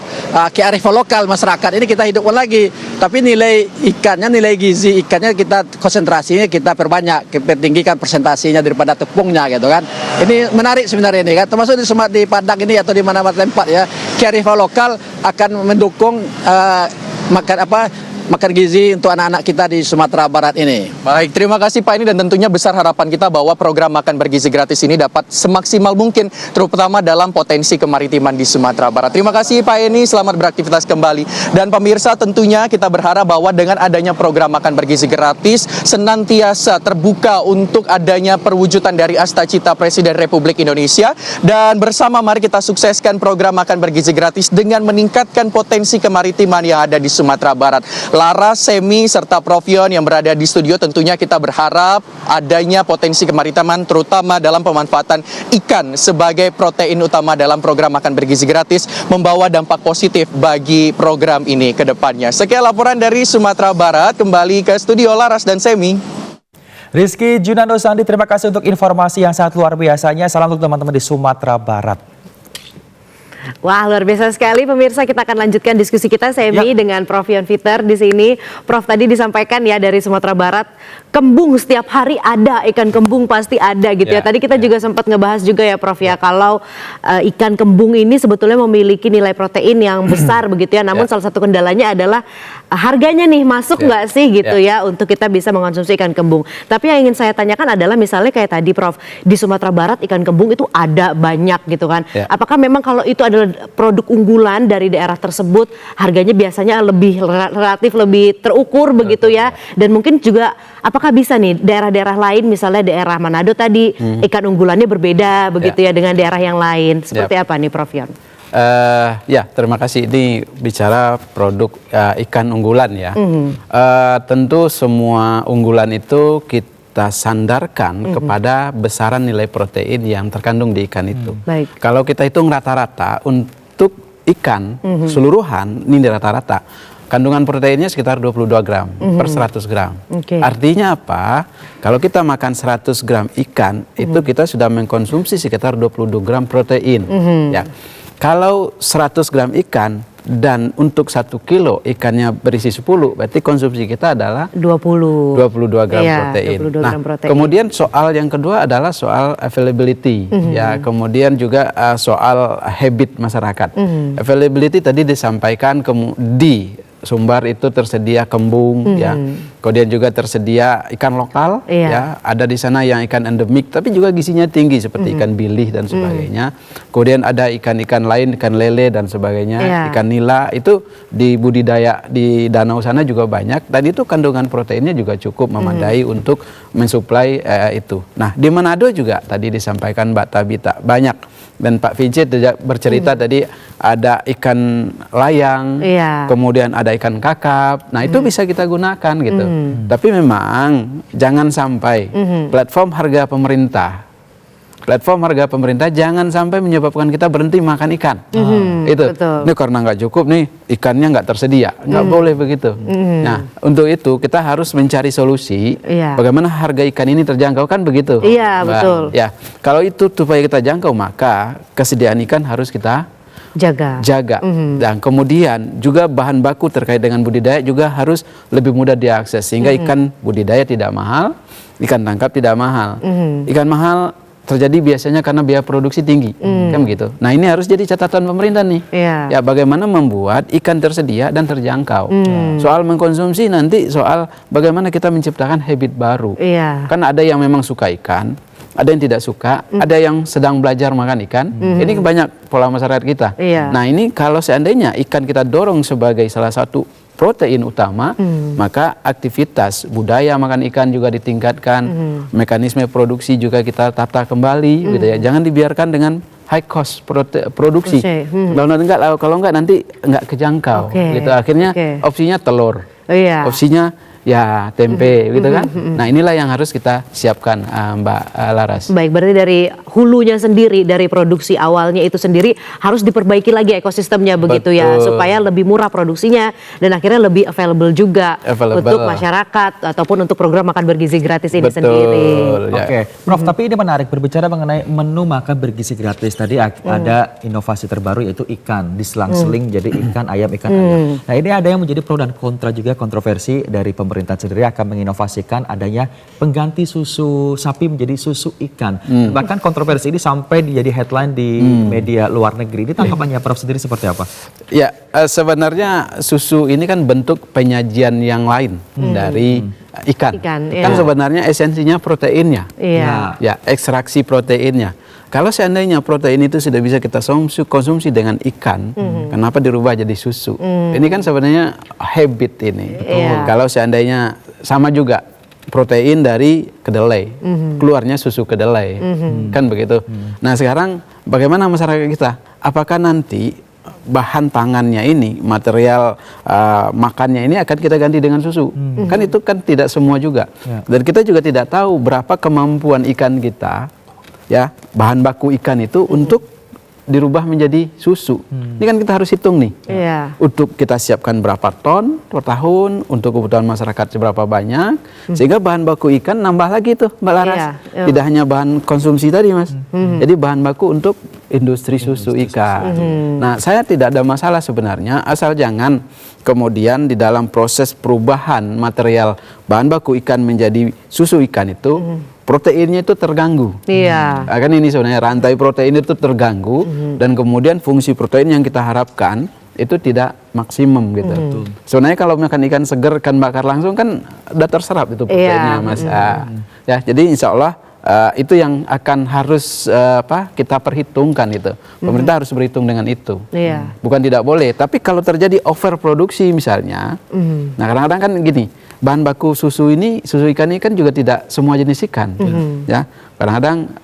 Kearifan lokal masyarakat ini kita hidupkan lagi. Tapi nilai ikannya, nilai gizi ikannya kita konsentrasinya kita perbanyak, pertinggikan presentasinya daripada tepungnya gitu kan. Ini menarik sebenarnya ini kan, termasuk di Padang ini atau di mana-mana tempat ya. Kearifan lokal akan mendukung makan gizi untuk anak-anak kita di Sumatera Barat ini. Baik, terima kasih Pak Eni, dan tentunya besar harapan kita bahwa program makan bergizi gratis ini dapat semaksimal mungkin, terutama dalam potensi kemaritiman di Sumatera Barat. Terima kasih Pak Eni, selamat beraktivitas kembali. Dan pemirsa, tentunya kita berharap bahwa dengan adanya program makan bergizi gratis senantiasa terbuka untuk adanya perwujudan dari Asta-cita Presiden Republik Indonesia. Dan bersama mari kita sukseskan program makan bergizi gratis dengan meningkatkan potensi kemaritiman yang ada di Sumatera Barat. Laras, Semi, serta Prof Yon yang berada di studio, tentunya kita berharap adanya potensi kemaritiman terutama dalam pemanfaatan ikan sebagai protein utama dalam program makan bergizi gratis membawa dampak positif bagi program ini ke depannya. Sekian laporan dari Sumatera Barat, kembali ke studio Laras dan Semi. Rizky Junando Sandi, terima kasih untuk informasi yang sangat luar biasanya. Salam untuk teman-teman di Sumatera Barat. Wah, luar biasa sekali pemirsa. Kita akan lanjutkan diskusi kita Semi dengan Prof Yon Fiter di sini. Prof, tadi disampaikan ya dari Sumatera Barat, kembung setiap hari ada, ikan kembung pasti ada gitu ya. Tadi kita juga sempat ngebahas juga ya Prof ya, kalau ikan kembung ini sebetulnya memiliki nilai protein yang besar begitu ya. Namun salah satu kendalanya adalah harganya nih, masuk nggak sih gitu ya untuk kita bisa mengkonsumsi ikan kembung. Tapi yang ingin saya tanyakan adalah misalnya kayak tadi Prof, di Sumatera Barat ikan kembung itu ada banyak gitu kan. Apakah memang kalau itu adalah produk unggulan dari daerah tersebut, harganya biasanya relatif lebih terukur begitu ya, dan mungkin juga apakah bisa nih daerah-daerah lain, misalnya daerah Manado tadi ikan unggulannya berbeda begitu ya dengan daerah yang lain, seperti apa nih Prof Yon? Ya, terima kasih. Ini bicara produk ikan unggulan ya. Tentu semua unggulan itu kita sandarkan kepada besaran nilai protein yang terkandung di ikan itu. Kalau kita hitung rata-rata untuk ikan seluruhan, ini rata-rata kandungan proteinnya sekitar 22 gram per 100 gram. Artinya apa? Kalau kita makan 100 gram ikan, itu kita sudah mengkonsumsi sekitar 22 gram protein. Ya. Kalau 100 gram ikan dan untuk 1 kilo ikannya berisi 10, berarti konsumsi kita adalah 22 gram protein. 22 gram protein. Kemudian soal yang kedua adalah soal availability, ya, kemudian juga soal habit masyarakat. Availability tadi disampaikan di Sumbar itu tersedia kembung, ya. Kemudian juga tersedia ikan lokal, ya. Ada di sana yang ikan endemik, tapi juga gizinya tinggi seperti ikan bilih dan sebagainya. Kemudian ada ikan-ikan lain, ikan lele dan sebagainya, ikan nila itu di budidaya di danau sana juga banyak, dan itu kandungan proteinnya juga cukup memadai untuk mensuplai itu. Nah, di Manado juga tadi disampaikan Mbak Tabita banyak, dan Pak Vijay bercerita tadi ada ikan layang, kemudian ada ikan kakap. Nah, itu bisa kita gunakan gitu. Tapi memang jangan sampai platform harga pemerintah jangan sampai menyebabkan kita berhenti makan ikan. Itu. Ini karena nggak cukup nih, ikannya nggak tersedia. Nggak boleh begitu. Nah, untuk itu kita harus mencari solusi bagaimana harga ikan ini terjangkau, kan begitu. Iya, betul. Ya, kalau itu supaya kita jangkau, maka kesediaan ikan harus kita jaga. Dan kemudian juga bahan baku terkait dengan budidaya juga harus lebih mudah diakses, sehingga ikan budidaya tidak mahal, ikan tangkap tidak mahal. Ikan mahal terjadi biasanya karena biaya produksi tinggi, kan begitu. Nah, ini harus jadi catatan pemerintah nih. Ya, bagaimana membuat ikan tersedia dan terjangkau. Soal mengkonsumsi nanti soal bagaimana kita menciptakan habit baru. Kan ada yang memang suka ikan, ada yang tidak suka, ada yang sedang belajar makan ikan. Ini banyak pola masyarakat kita. Nah, ini kalau seandainya ikan kita dorong sebagai salah satu protein utama, maka aktivitas budaya makan ikan juga ditingkatkan, mekanisme produksi juga kita tata kembali, gitu ya. Jangan dibiarkan dengan high cost produksi. Kalau enggak nanti enggak kejangkau, gitu. Akhirnya opsinya telur, opsinya ya tempe, gitu kan. Nah, inilah yang harus kita siapkan, Mbak Laras. Baik, berarti dari hulunya sendiri, dari produksi awalnya itu sendiri harus diperbaiki lagi ekosistemnya, begitu ya, supaya lebih murah produksinya dan akhirnya lebih available juga untuk masyarakat ataupun untuk program makan bergizi gratis ini sendiri. Oke, Prof, tapi ini menarik berbicara mengenai menu makan bergizi gratis. Tadi ada inovasi terbaru yaitu ikan diselang-seling jadi ikan ayam. Nah, ini ada yang menjadi pro dan kontra juga, kontroversi dari pemerintah sendiri akan menginovasikan adanya pengganti susu sapi menjadi susu ikan. Bahkan kontroversi ini sampai menjadi headline di media luar negeri. Ini tanggapannya Prof sendiri seperti apa? Ya, sebenarnya susu ini kan bentuk penyajian yang lain dari ikan. Kan sebenarnya esensinya proteinnya. Ya, ekstraksi proteinnya. Kalau seandainya protein itu sudah bisa kita konsumsi dengan ikan, kenapa dirubah jadi susu? Ini kan sebenarnya habit ini. Kalau seandainya sama juga protein dari kedelai, keluarnya susu kedelai, kan begitu. Nah, sekarang bagaimana masyarakat kita? Apakah nanti bahan pangannya ini, material makannya ini akan kita ganti dengan susu? Kan itu kan tidak semua juga. Dan kita juga tidak tahu berapa kemampuan ikan kita, ya, bahan baku ikan itu untuk dirubah menjadi susu. Ini kan kita harus hitung nih. Untuk kita siapkan berapa ton per tahun, untuk kebutuhan masyarakat seberapa banyak, sehingga bahan baku ikan nambah lagi tuh, Mbak Laras. Tidak hanya bahan konsumsi tadi, Mas. Jadi bahan baku untuk industri susu ikan. Nah, saya tidak ada masalah sebenarnya, asal jangan kemudian di dalam proses perubahan material bahan baku ikan menjadi susu ikan itu proteinnya itu terganggu. Kan ini sebenarnya rantai protein itu terganggu, dan kemudian fungsi protein yang kita harapkan itu tidak maksimum gitu. Sebenarnya kalau makan ikan seger, ikan bakar langsung kan udah terserap itu proteinnya, Mas. Ya, jadi insya Allah itu yang akan harus kita perhitungkan itu. Pemerintah harus berhitung dengan itu. Bukan tidak boleh, tapi kalau terjadi overproduksi misalnya, nah kadang-kadang kan gini, bahan baku susu ikan ini kan juga tidak semua jenis ikan. Ya, kadang-kadang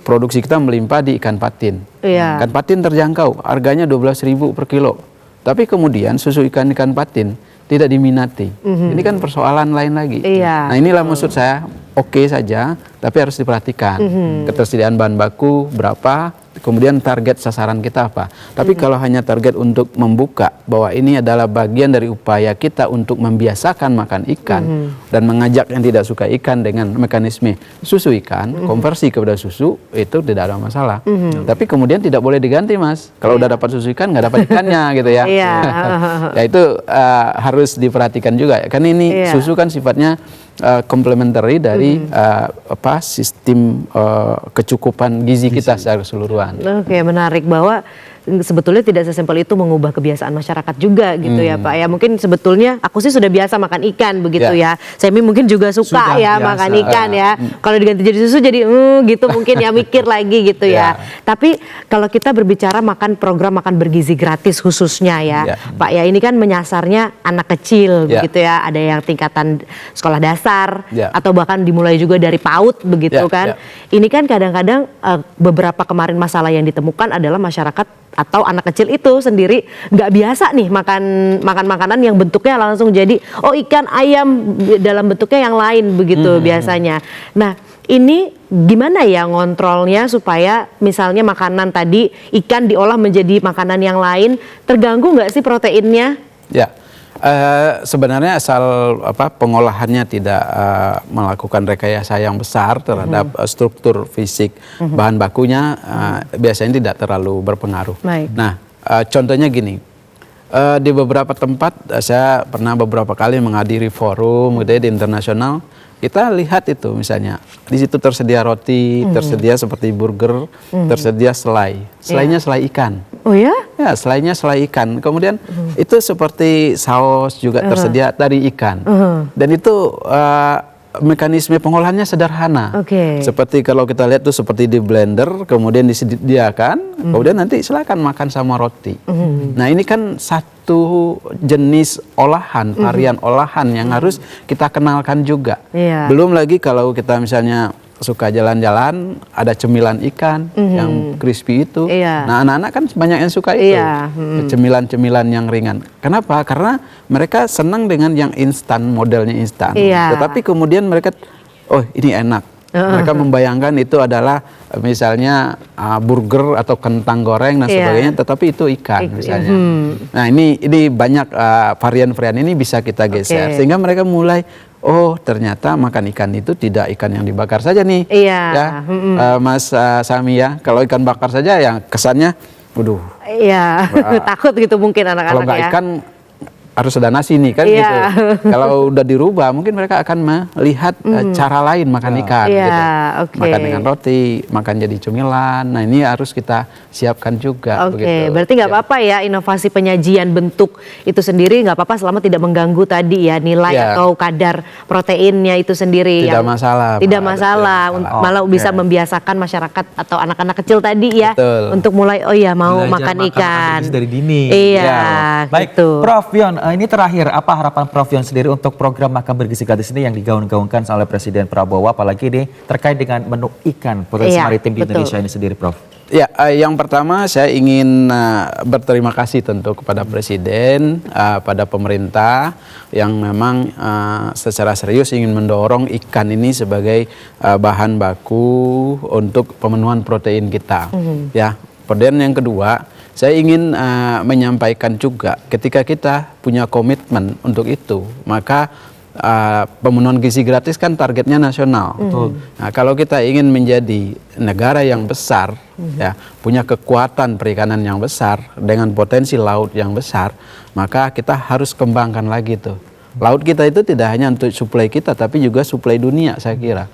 produksi kita melimpah di ikan patin. Ikan patin terjangkau, harganya 12.000 per kilo. Tapi kemudian susu ikan patin tidak diminati. Ini kan persoalan lain lagi. Nah, inilah maksud saya, oke saja, tapi harus diperhatikan ketersediaan bahan baku berapa, kemudian target sasaran kita apa. Tapi kalau hanya target untuk membuka bahwa ini adalah bagian dari upaya kita untuk membiasakan makan ikan dan mengajak yang tidak suka ikan dengan mekanisme susu ikan, konversi kepada susu, itu tidak ada masalah. Tapi kemudian tidak boleh diganti, Mas. Kalau udah dapat susu ikan, nggak dapat ikannya gitu ya. Ya, itu harus diperhatikan juga. Kan ini susu kan sifatnya complementary dari sistem kecukupan gizi kita secara keseluruhan. Oke, menarik bahwa sebetulnya tidak sesimpel itu mengubah kebiasaan masyarakat juga gitu ya Pak ya. Mungkin sebetulnya aku sih sudah biasa makan ikan begitu ya. Semi mungkin juga suka ya makan ikan ya. Kalau diganti jadi susu jadi gitu mungkin ya mikir lagi gitu ya. Tapi kalau kita berbicara program makan bergizi gratis khususnya ya Pak ya, ini kan menyasarnya anak kecil begitu ya. Ada yang tingkatan sekolah dasar atau bahkan dimulai juga dari PAUD begitu kan. Ini kan kadang-kadang beberapa kemarin masalah yang ditemukan adalah masyarakat atau anak kecil itu sendiri nggak biasa nih makan makanan yang bentuknya langsung jadi ikan, ayam dalam bentuknya yang lain begitu biasanya. Nah, ini gimana ya ngontrolnya supaya misalnya makanan tadi ikan diolah menjadi makanan yang lain, terganggu nggak sih proteinnya? Ya. Sebenarnya asal pengolahannya tidak melakukan rekayasa yang besar terhadap struktur fisik bahan bakunya, biasanya tidak terlalu berpengaruh. Nah, contohnya gini, di beberapa tempat saya pernah beberapa kali menghadiri forum gitu ya, di internasional. Kita lihat itu misalnya di situ tersedia roti, tersedia seperti burger, tersedia selai. Selainya selai ikan. Oh ya? Ya, selainya selai ikan. Kemudian itu seperti saus juga tersedia dari ikan. Dan itu mekanisme pengolahannya sederhana. Seperti kalau kita lihat tuh seperti di blender, kemudian disediakan, kemudian nanti silakan makan sama roti. Nah, ini kan satu jenis olahan, varian olahan yang harus kita kenalkan juga. Belum lagi kalau kita misalnya suka jalan-jalan, ada cemilan ikan yang crispy itu. Nah, anak-anak kan banyak yang suka itu. Cemilan-cemilan yang ringan. Kenapa? Karena mereka senang dengan yang instan, modelnya instan. Tetapi kemudian mereka, ini enak. Mereka membayangkan itu adalah misalnya burger atau kentang goreng dan sebagainya, tetapi itu ikan misalnya. Nah, ini banyak varian-varian ini bisa kita geser sehingga mereka mulai ternyata makan ikan itu tidak ikan yang dibakar saja nih. Mas Sami ya, kalau ikan bakar saja yang kesannya takut gitu mungkin anak-anak. Kalau nggak ikan harus ada nasi nih kan gitu. Kalau udah dirubah mungkin mereka akan melihat cara lain makan ikan gitu. Makan dengan roti, makan jadi cemilan. Nah, ini harus kita siapkan juga begitu. Berarti nggak apa-apa ya inovasi penyajian bentuk itu sendiri nggak apa-apa selama tidak mengganggu tadi ya nilai atau kadar proteinnya itu sendiri. Tidak masalah. Tidak masalah. Malah bisa membiasakan masyarakat atau anak-anak kecil tadi ya untuk mulai mau makan ikan dari dini. Baik, gitu. Prof Yon, ini terakhir, apa harapan Prof Yon sendiri untuk program makan bergizi gratis ini yang digaung-gaungkan oleh Presiden Prabowo, apalagi ini terkait dengan menu ikan potensi maritim di Indonesia ini sendiri, Prof? Ya, yang pertama saya ingin berterima kasih tentu kepada Presiden, pada pemerintah yang memang secara serius ingin mendorong ikan ini sebagai bahan baku untuk pemenuhan protein kita. Ya, kemudian yang kedua, saya ingin menyampaikan juga ketika kita punya komitmen untuk itu, maka pemenuhan gizi gratis kan targetnya nasional. Nah, kalau kita ingin menjadi negara yang besar, ya, punya kekuatan perikanan yang besar dengan potensi laut yang besar, maka kita harus kembangkan lagi tuh. Laut kita itu tidak hanya untuk suplai kita, tapi juga suplai dunia, saya kira.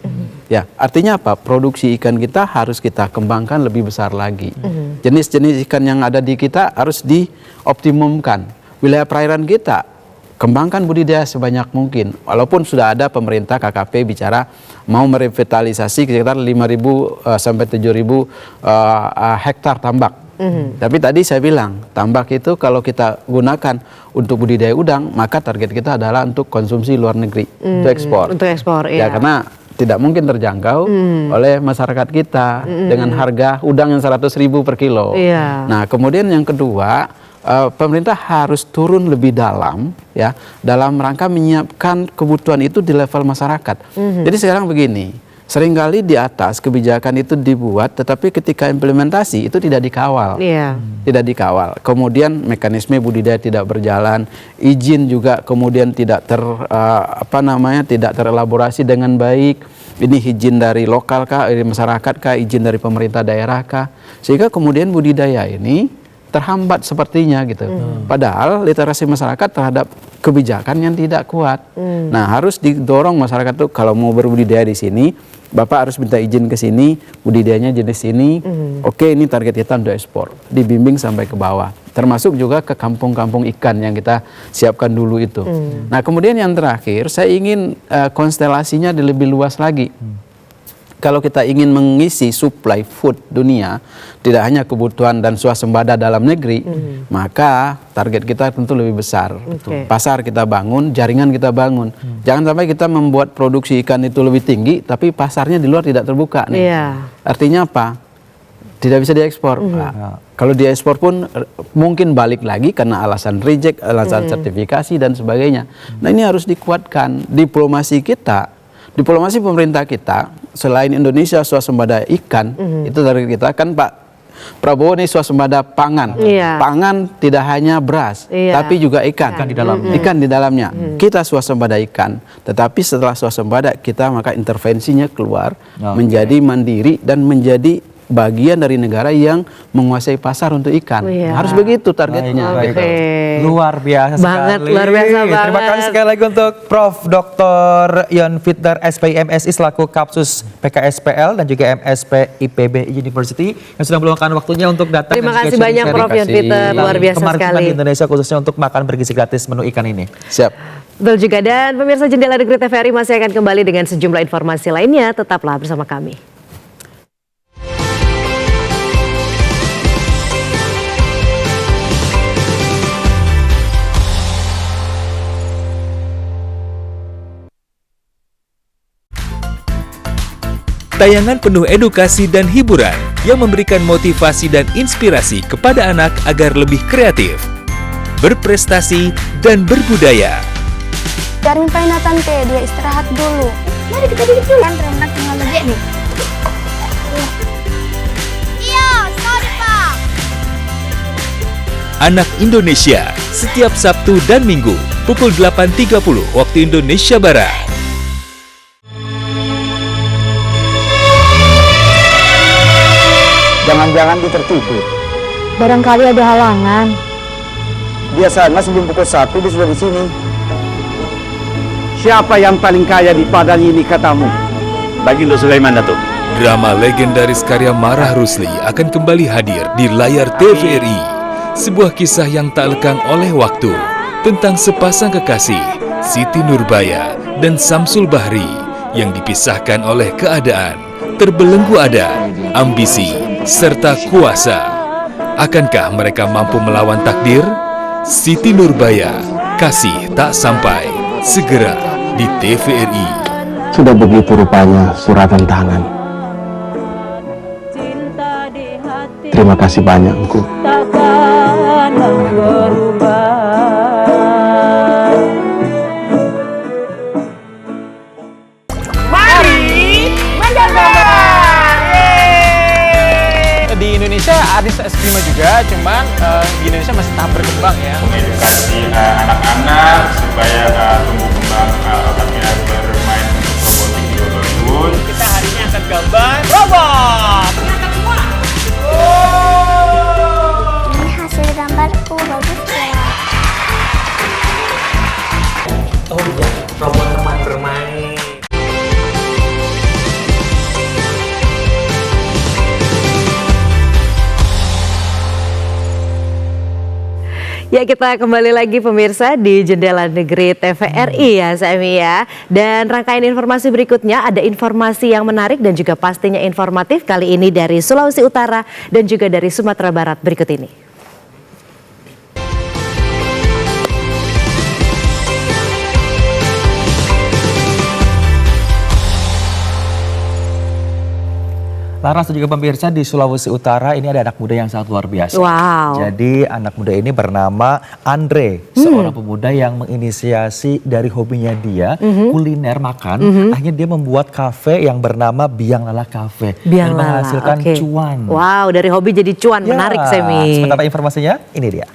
Ya, artinya apa? Produksi ikan kita harus kita kembangkan lebih besar lagi. Jenis-jenis ikan yang ada di kita harus dioptimumkan. Wilayah perairan kita, kembangkan budidaya sebanyak mungkin. Walaupun sudah ada pemerintah KKP bicara mau merevitalisasi sekitar 5.000 sampai 7.000 hektar tambak. Tapi tadi saya bilang, tambak itu kalau kita gunakan untuk budidaya udang, maka target kita adalah untuk konsumsi luar negeri, untuk ekspor. Untuk ekspor, ya. Karena tidak mungkin terjangkau oleh masyarakat kita dengan harga udang yang 100.000 per kilo. Nah, kemudian yang kedua, pemerintah harus turun lebih dalam, ya, dalam rangka menyiapkan kebutuhan itu di level masyarakat. Jadi sekarang begini, seringkali di atas kebijakan itu dibuat, tetapi ketika implementasi itu tidak dikawal, tidak dikawal. Kemudian mekanisme budidaya tidak berjalan, izin juga kemudian tidak tidak terelaborasi dengan baik. Ini izin dari lokal kah, dari masyarakat kah, izin dari pemerintah daerah kah, sehingga kemudian budidaya ini terhambat sepertinya gitu. Padahal literasi masyarakat terhadap kebijakan yang tidak kuat. Nah, harus didorong masyarakat tuh kalau mau berbudidaya di sini, Bapak harus minta izin ke sini, budidayanya jenis ini. Oke, ini target kita untuk ekspor. Dibimbing sampai ke bawah. Termasuk juga ke kampung-kampung ikan yang kita siapkan dulu itu. Nah, kemudian yang terakhir, saya ingin konstelasinya lebih luas lagi. Kalau kita ingin mengisi supply food dunia, tidak hanya kebutuhan dan swasembada dalam negeri, maka target kita tentu lebih besar. Pasar kita bangun, jaringan kita bangun. Jangan sampai kita membuat produksi ikan itu lebih tinggi, tapi pasarnya di luar tidak terbuka nih. Artinya apa? Tidak bisa diekspor. Nah, kalau diekspor pun mungkin balik lagi karena alasan reject, alasan sertifikasi dan sebagainya. Nah, ini harus dikuatkan. Diplomasi kita, diplomasi pemerintah kita, selain Indonesia swasembada ikan, itu dari kita kan Pak Prabowo ini swasembada pangan. Pangan tidak hanya beras, tapi juga ikan. Ikan di dalamnya. Kita swasembada ikan, tetapi setelah swasembada kita maka intervensinya keluar menjadi mandiri dan menjadi bagian dari negara yang menguasai pasar untuk ikan. Harus begitu targetnya. Luar biasa banget, sekali. luar biasa banget. Terima kasih sekali lagi untuk Prof. Dr. Yon Fitner, SPI MSI selaku Kapsus PKSPL dan juga MSP IPB University yang sudah meluangkan waktunya untuk datang. Terima dan juga kasih banyak sharing Prof. Yon Fitner, luar biasa kemaritiman sekali. di Indonesia khususnya untuk makan bergizi gratis menu ikan ini. Siap. Betul juga, dan pemirsa Jendela Negeri TVRI masih akan kembali dengan sejumlah informasi lainnya. Tetaplah bersama kami. Tayangan penuh edukasi dan hiburan yang memberikan motivasi dan inspirasi kepada anak agar lebih kreatif, berprestasi, dan berbudaya. Karin pengen tante, dia istirahat dulu. Mari kita duduk dulu. Kan Rena tinggal lagi nih. Iya, sorry Pak. Anak Indonesia, setiap Sabtu dan Minggu, pukul 8.30 waktu Indonesia Barat. Jangan-jangan dia tertidur. Barangkali ada halangan. Biasanya sebelum pukul 1 dia sudah di sini. Siapa yang paling kaya di Padang ini katamu? Bagindo Sulaiman, Datuk. Drama legendaris karya Marah Rusli akan kembali hadir di layar TVRI. Sebuah kisah yang tak lekang oleh waktu tentang sepasang kekasih, Siti Nurbaya dan Samsul Bahri, yang dipisahkan oleh keadaan, terbelenggu ada, ambisi, serta kuasa. Akankah mereka mampu melawan takdir? Siti Nurbaya, Kasih Tak Sampai, segera di TVRI. Sudah begitu rupanya suratan tangan. Terima kasih banyak, Engku. Di Indonesia ada es krim juga, cuman di Indonesia masih tahap berkembang ya. Mengedukasi anak-anak supaya tumbuh kembang otaknya bermain robotik juga bagus. Kita hari ini akan gambar robot. Ini hasil gambarku, bagus ya. Oh ya, robot teman bermain. Ya, kita kembali lagi pemirsa di Jendela Negeri TVRI ya Sami ya. Dan rangkaian informasi berikutnya ada informasi yang menarik dan juga pastinya informatif kali ini dari Sulawesi Utara dan juga dari Sumatera Barat berikut ini. Laras dan juga pemirsa, di Sulawesi Utara ini ada anak muda yang sangat luar biasa. Wow. Jadi anak muda ini bernama Andre, seorang pemuda yang menginisiasi dari hobinya dia kuliner makan. Akhirnya dia membuat kafe yang bernama Biang Lala Cafe Biang dan Lala, menghasilkan oke. cuan. Wow, dari hobi jadi cuan, menarik Semi. Sementara informasinya ini dia.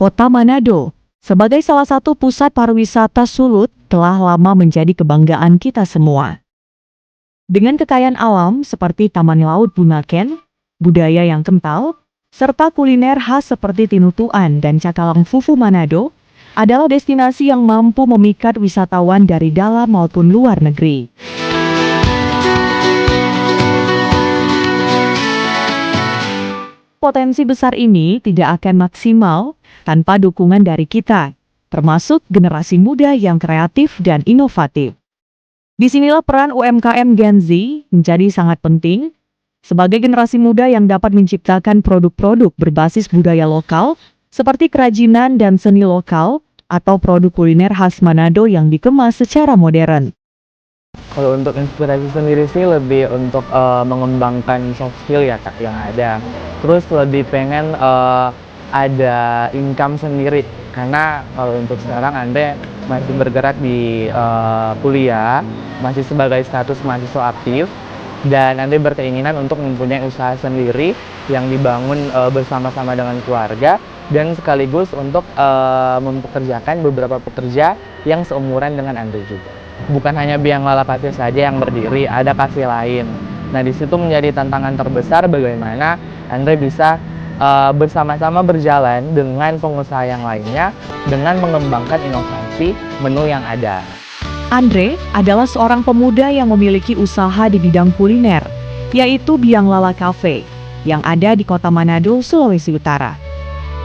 Kota Manado, Sebagai salah satu pusat pariwisata, Sulut telah lama menjadi kebanggaan kita semua. Dengan kekayaan alam seperti Taman Laut Bunaken, budaya yang kental, serta kuliner khas seperti tinutuan dan cakalang fufu Manado, adalah destinasi yang mampu memikat wisatawan dari dalam maupun luar negeri. Potensi besar ini tidak akan maksimal tanpa dukungan dari kita, termasuk generasi muda yang kreatif dan inovatif. Disinilah peran UMKM Gen Z menjadi sangat penting sebagai generasi muda yang dapat menciptakan produk-produk berbasis budaya lokal seperti kerajinan dan seni lokal atau produk kuliner khas Manado yang dikemas secara modern. Kalau untuk inspirasi sendiri sih lebih untuk mengembangkan soft skill ya Kak yang ada. Terus lebih pengen ada income sendiri karena kalau untuk sekarang Andre masih bergerak di kuliah, masih sebagai status mahasiswa aktif, dan Andre berkeinginan untuk mempunyai usaha sendiri yang dibangun bersama-sama dengan keluarga dan sekaligus untuk mempekerjakan beberapa pekerja yang seumuran dengan Andre juga. Bukan hanya Biang Lala Cafe saja yang berdiri, ada kafe lain. Nah, di situ menjadi tantangan terbesar bagaimana Andre bisa bersama-sama berjalan dengan pengusaha yang lainnya dengan mengembangkan inovasi menu yang ada. Andre adalah seorang pemuda yang memiliki usaha di bidang kuliner, yaitu Biang Lala Cafe, yang ada di Kota Manado, Sulawesi Utara.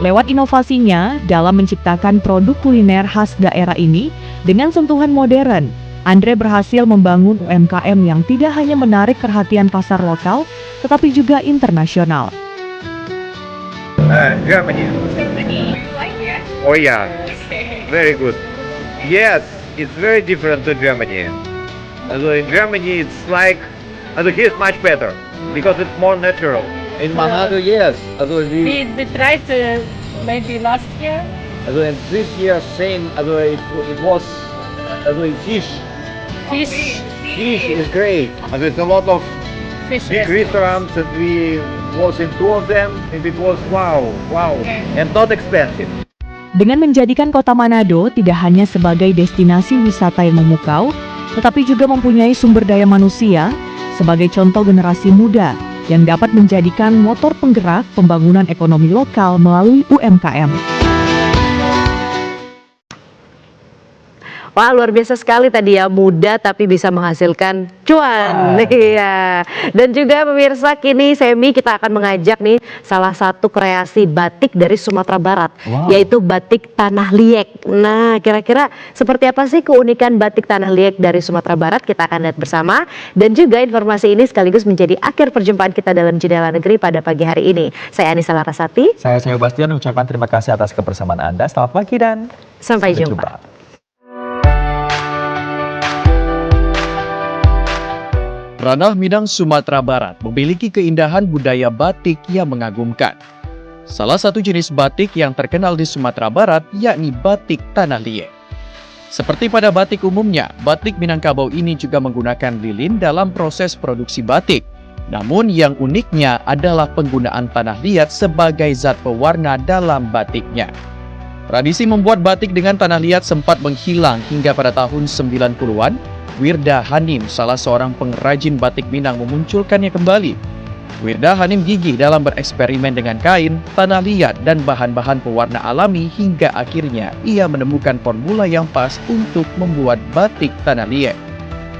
Lewat inovasinya dalam menciptakan produk kuliner khas daerah ini dengan sentuhan modern, Andre berhasil membangun UMKM yang tidak hanya menarik perhatian pasar lokal, tetapi juga internasional. Germany. Oh yeah, very good. Yes, it's very different to Germany. Although in Germany it's like, although here it's much better because it's more natural. In Manado, yes. Although We tried maybe last year. although this year same. Although it was, although fish. Fish. Fish is great. And there's a lot of Fish, big yes. restaurants that we was in 2 of them, and it was wow, and not expensive. Dengan menjadikan Kota Manado tidak hanya sebagai destinasi wisata yang memukau, tetapi juga mempunyai sumber daya manusia sebagai contoh generasi muda yang dapat menjadikan motor penggerak pembangunan ekonomi lokal melalui UMKM. Wah, luar biasa sekali tadi ya, muda tapi bisa menghasilkan cuan. Iya. Dan juga pemirsa, kini Semi kita akan mengajak nih salah satu kreasi batik dari Sumatera Barat, yaitu batik Tanah Liek. Nah, kira-kira seperti apa sih keunikan batik Tanah Liek dari Sumatera Barat? Kita akan lihat bersama. Dan juga informasi ini sekaligus menjadi akhir perjumpaan kita dalam Jendela Negeri pada pagi hari ini. Saya Anissa Larasati. Saya Bastian, ucapkan terima kasih atas kebersamaan Anda. Selamat pagi dan sampai jumpa. Ranah Minang, Sumatera Barat memiliki keindahan budaya batik yang mengagumkan. Salah satu jenis batik yang terkenal di Sumatera Barat yakni batik Tanah Liek. Seperti pada batik umumnya, batik Minangkabau ini juga menggunakan lilin dalam proses produksi batik. Namun yang uniknya adalah penggunaan tanah liat sebagai zat pewarna dalam batiknya. Tradisi membuat batik dengan tanah liat sempat menghilang hingga pada tahun 90-an. Wirda Hanim, salah seorang pengrajin batik Minang, memunculkannya kembali. Wirda Hanim gigih dalam bereksperimen dengan kain, tanah liat, dan bahan-bahan pewarna alami hingga akhirnya ia menemukan formula yang pas untuk membuat batik Tanah Liek.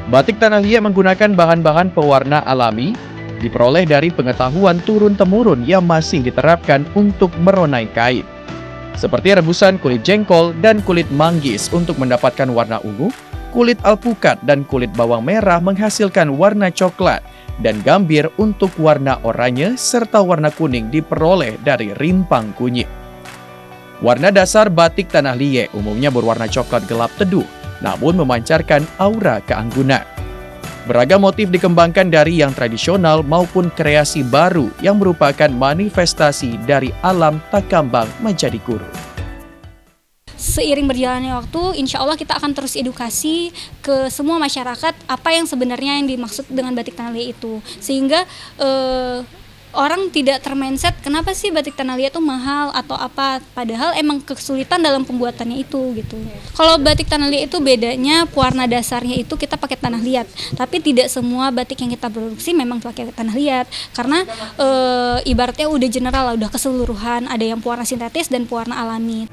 Batik Tanah Liek menggunakan bahan-bahan pewarna alami, diperoleh dari pengetahuan turun-temurun yang masih diterapkan untuk meronai kain. Seperti rebusan kulit jengkol dan kulit manggis untuk mendapatkan warna ungu, kulit alpukat dan kulit bawang merah menghasilkan warna coklat, dan gambir untuk warna oranye serta warna kuning diperoleh dari rimpang kunyit. Warna dasar batik Tanah Liek umumnya berwarna coklat gelap teduh, namun memancarkan aura keanggunan. Beragam motif dikembangkan dari yang tradisional maupun kreasi baru yang merupakan manifestasi dari alam takambang menjadi guru. Seiring berjalannya waktu, insya Allah kita akan terus edukasi ke semua masyarakat apa yang sebenarnya yang dimaksud dengan batik Tanah Liek itu. Sehingga orang tidak termindset kenapa sih batik tanah liat itu mahal atau apa, padahal emang kesulitan dalam pembuatannya itu gitu. Kalau batik tanah liat itu bedanya warna dasarnya itu kita pakai tanah liat, tapi tidak semua batik yang kita produksi memang pakai tanah liat karena ibaratnya udah general, udah keseluruhan, ada yang pewarna sintetis dan pewarna alami.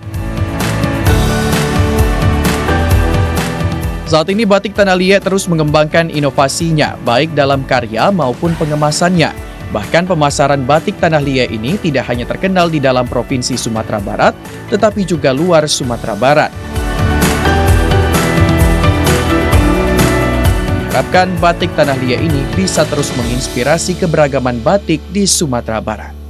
Saat ini batik tanah liat terus mengembangkan inovasinya, baik dalam karya maupun pengemasannya. Bahkan pemasaran batik tanah liat ini tidak hanya terkenal di dalam Provinsi Sumatera Barat, tetapi juga luar Sumatera Barat. Diharapkan batik tanah liat ini bisa terus menginspirasi keberagaman batik di Sumatera Barat.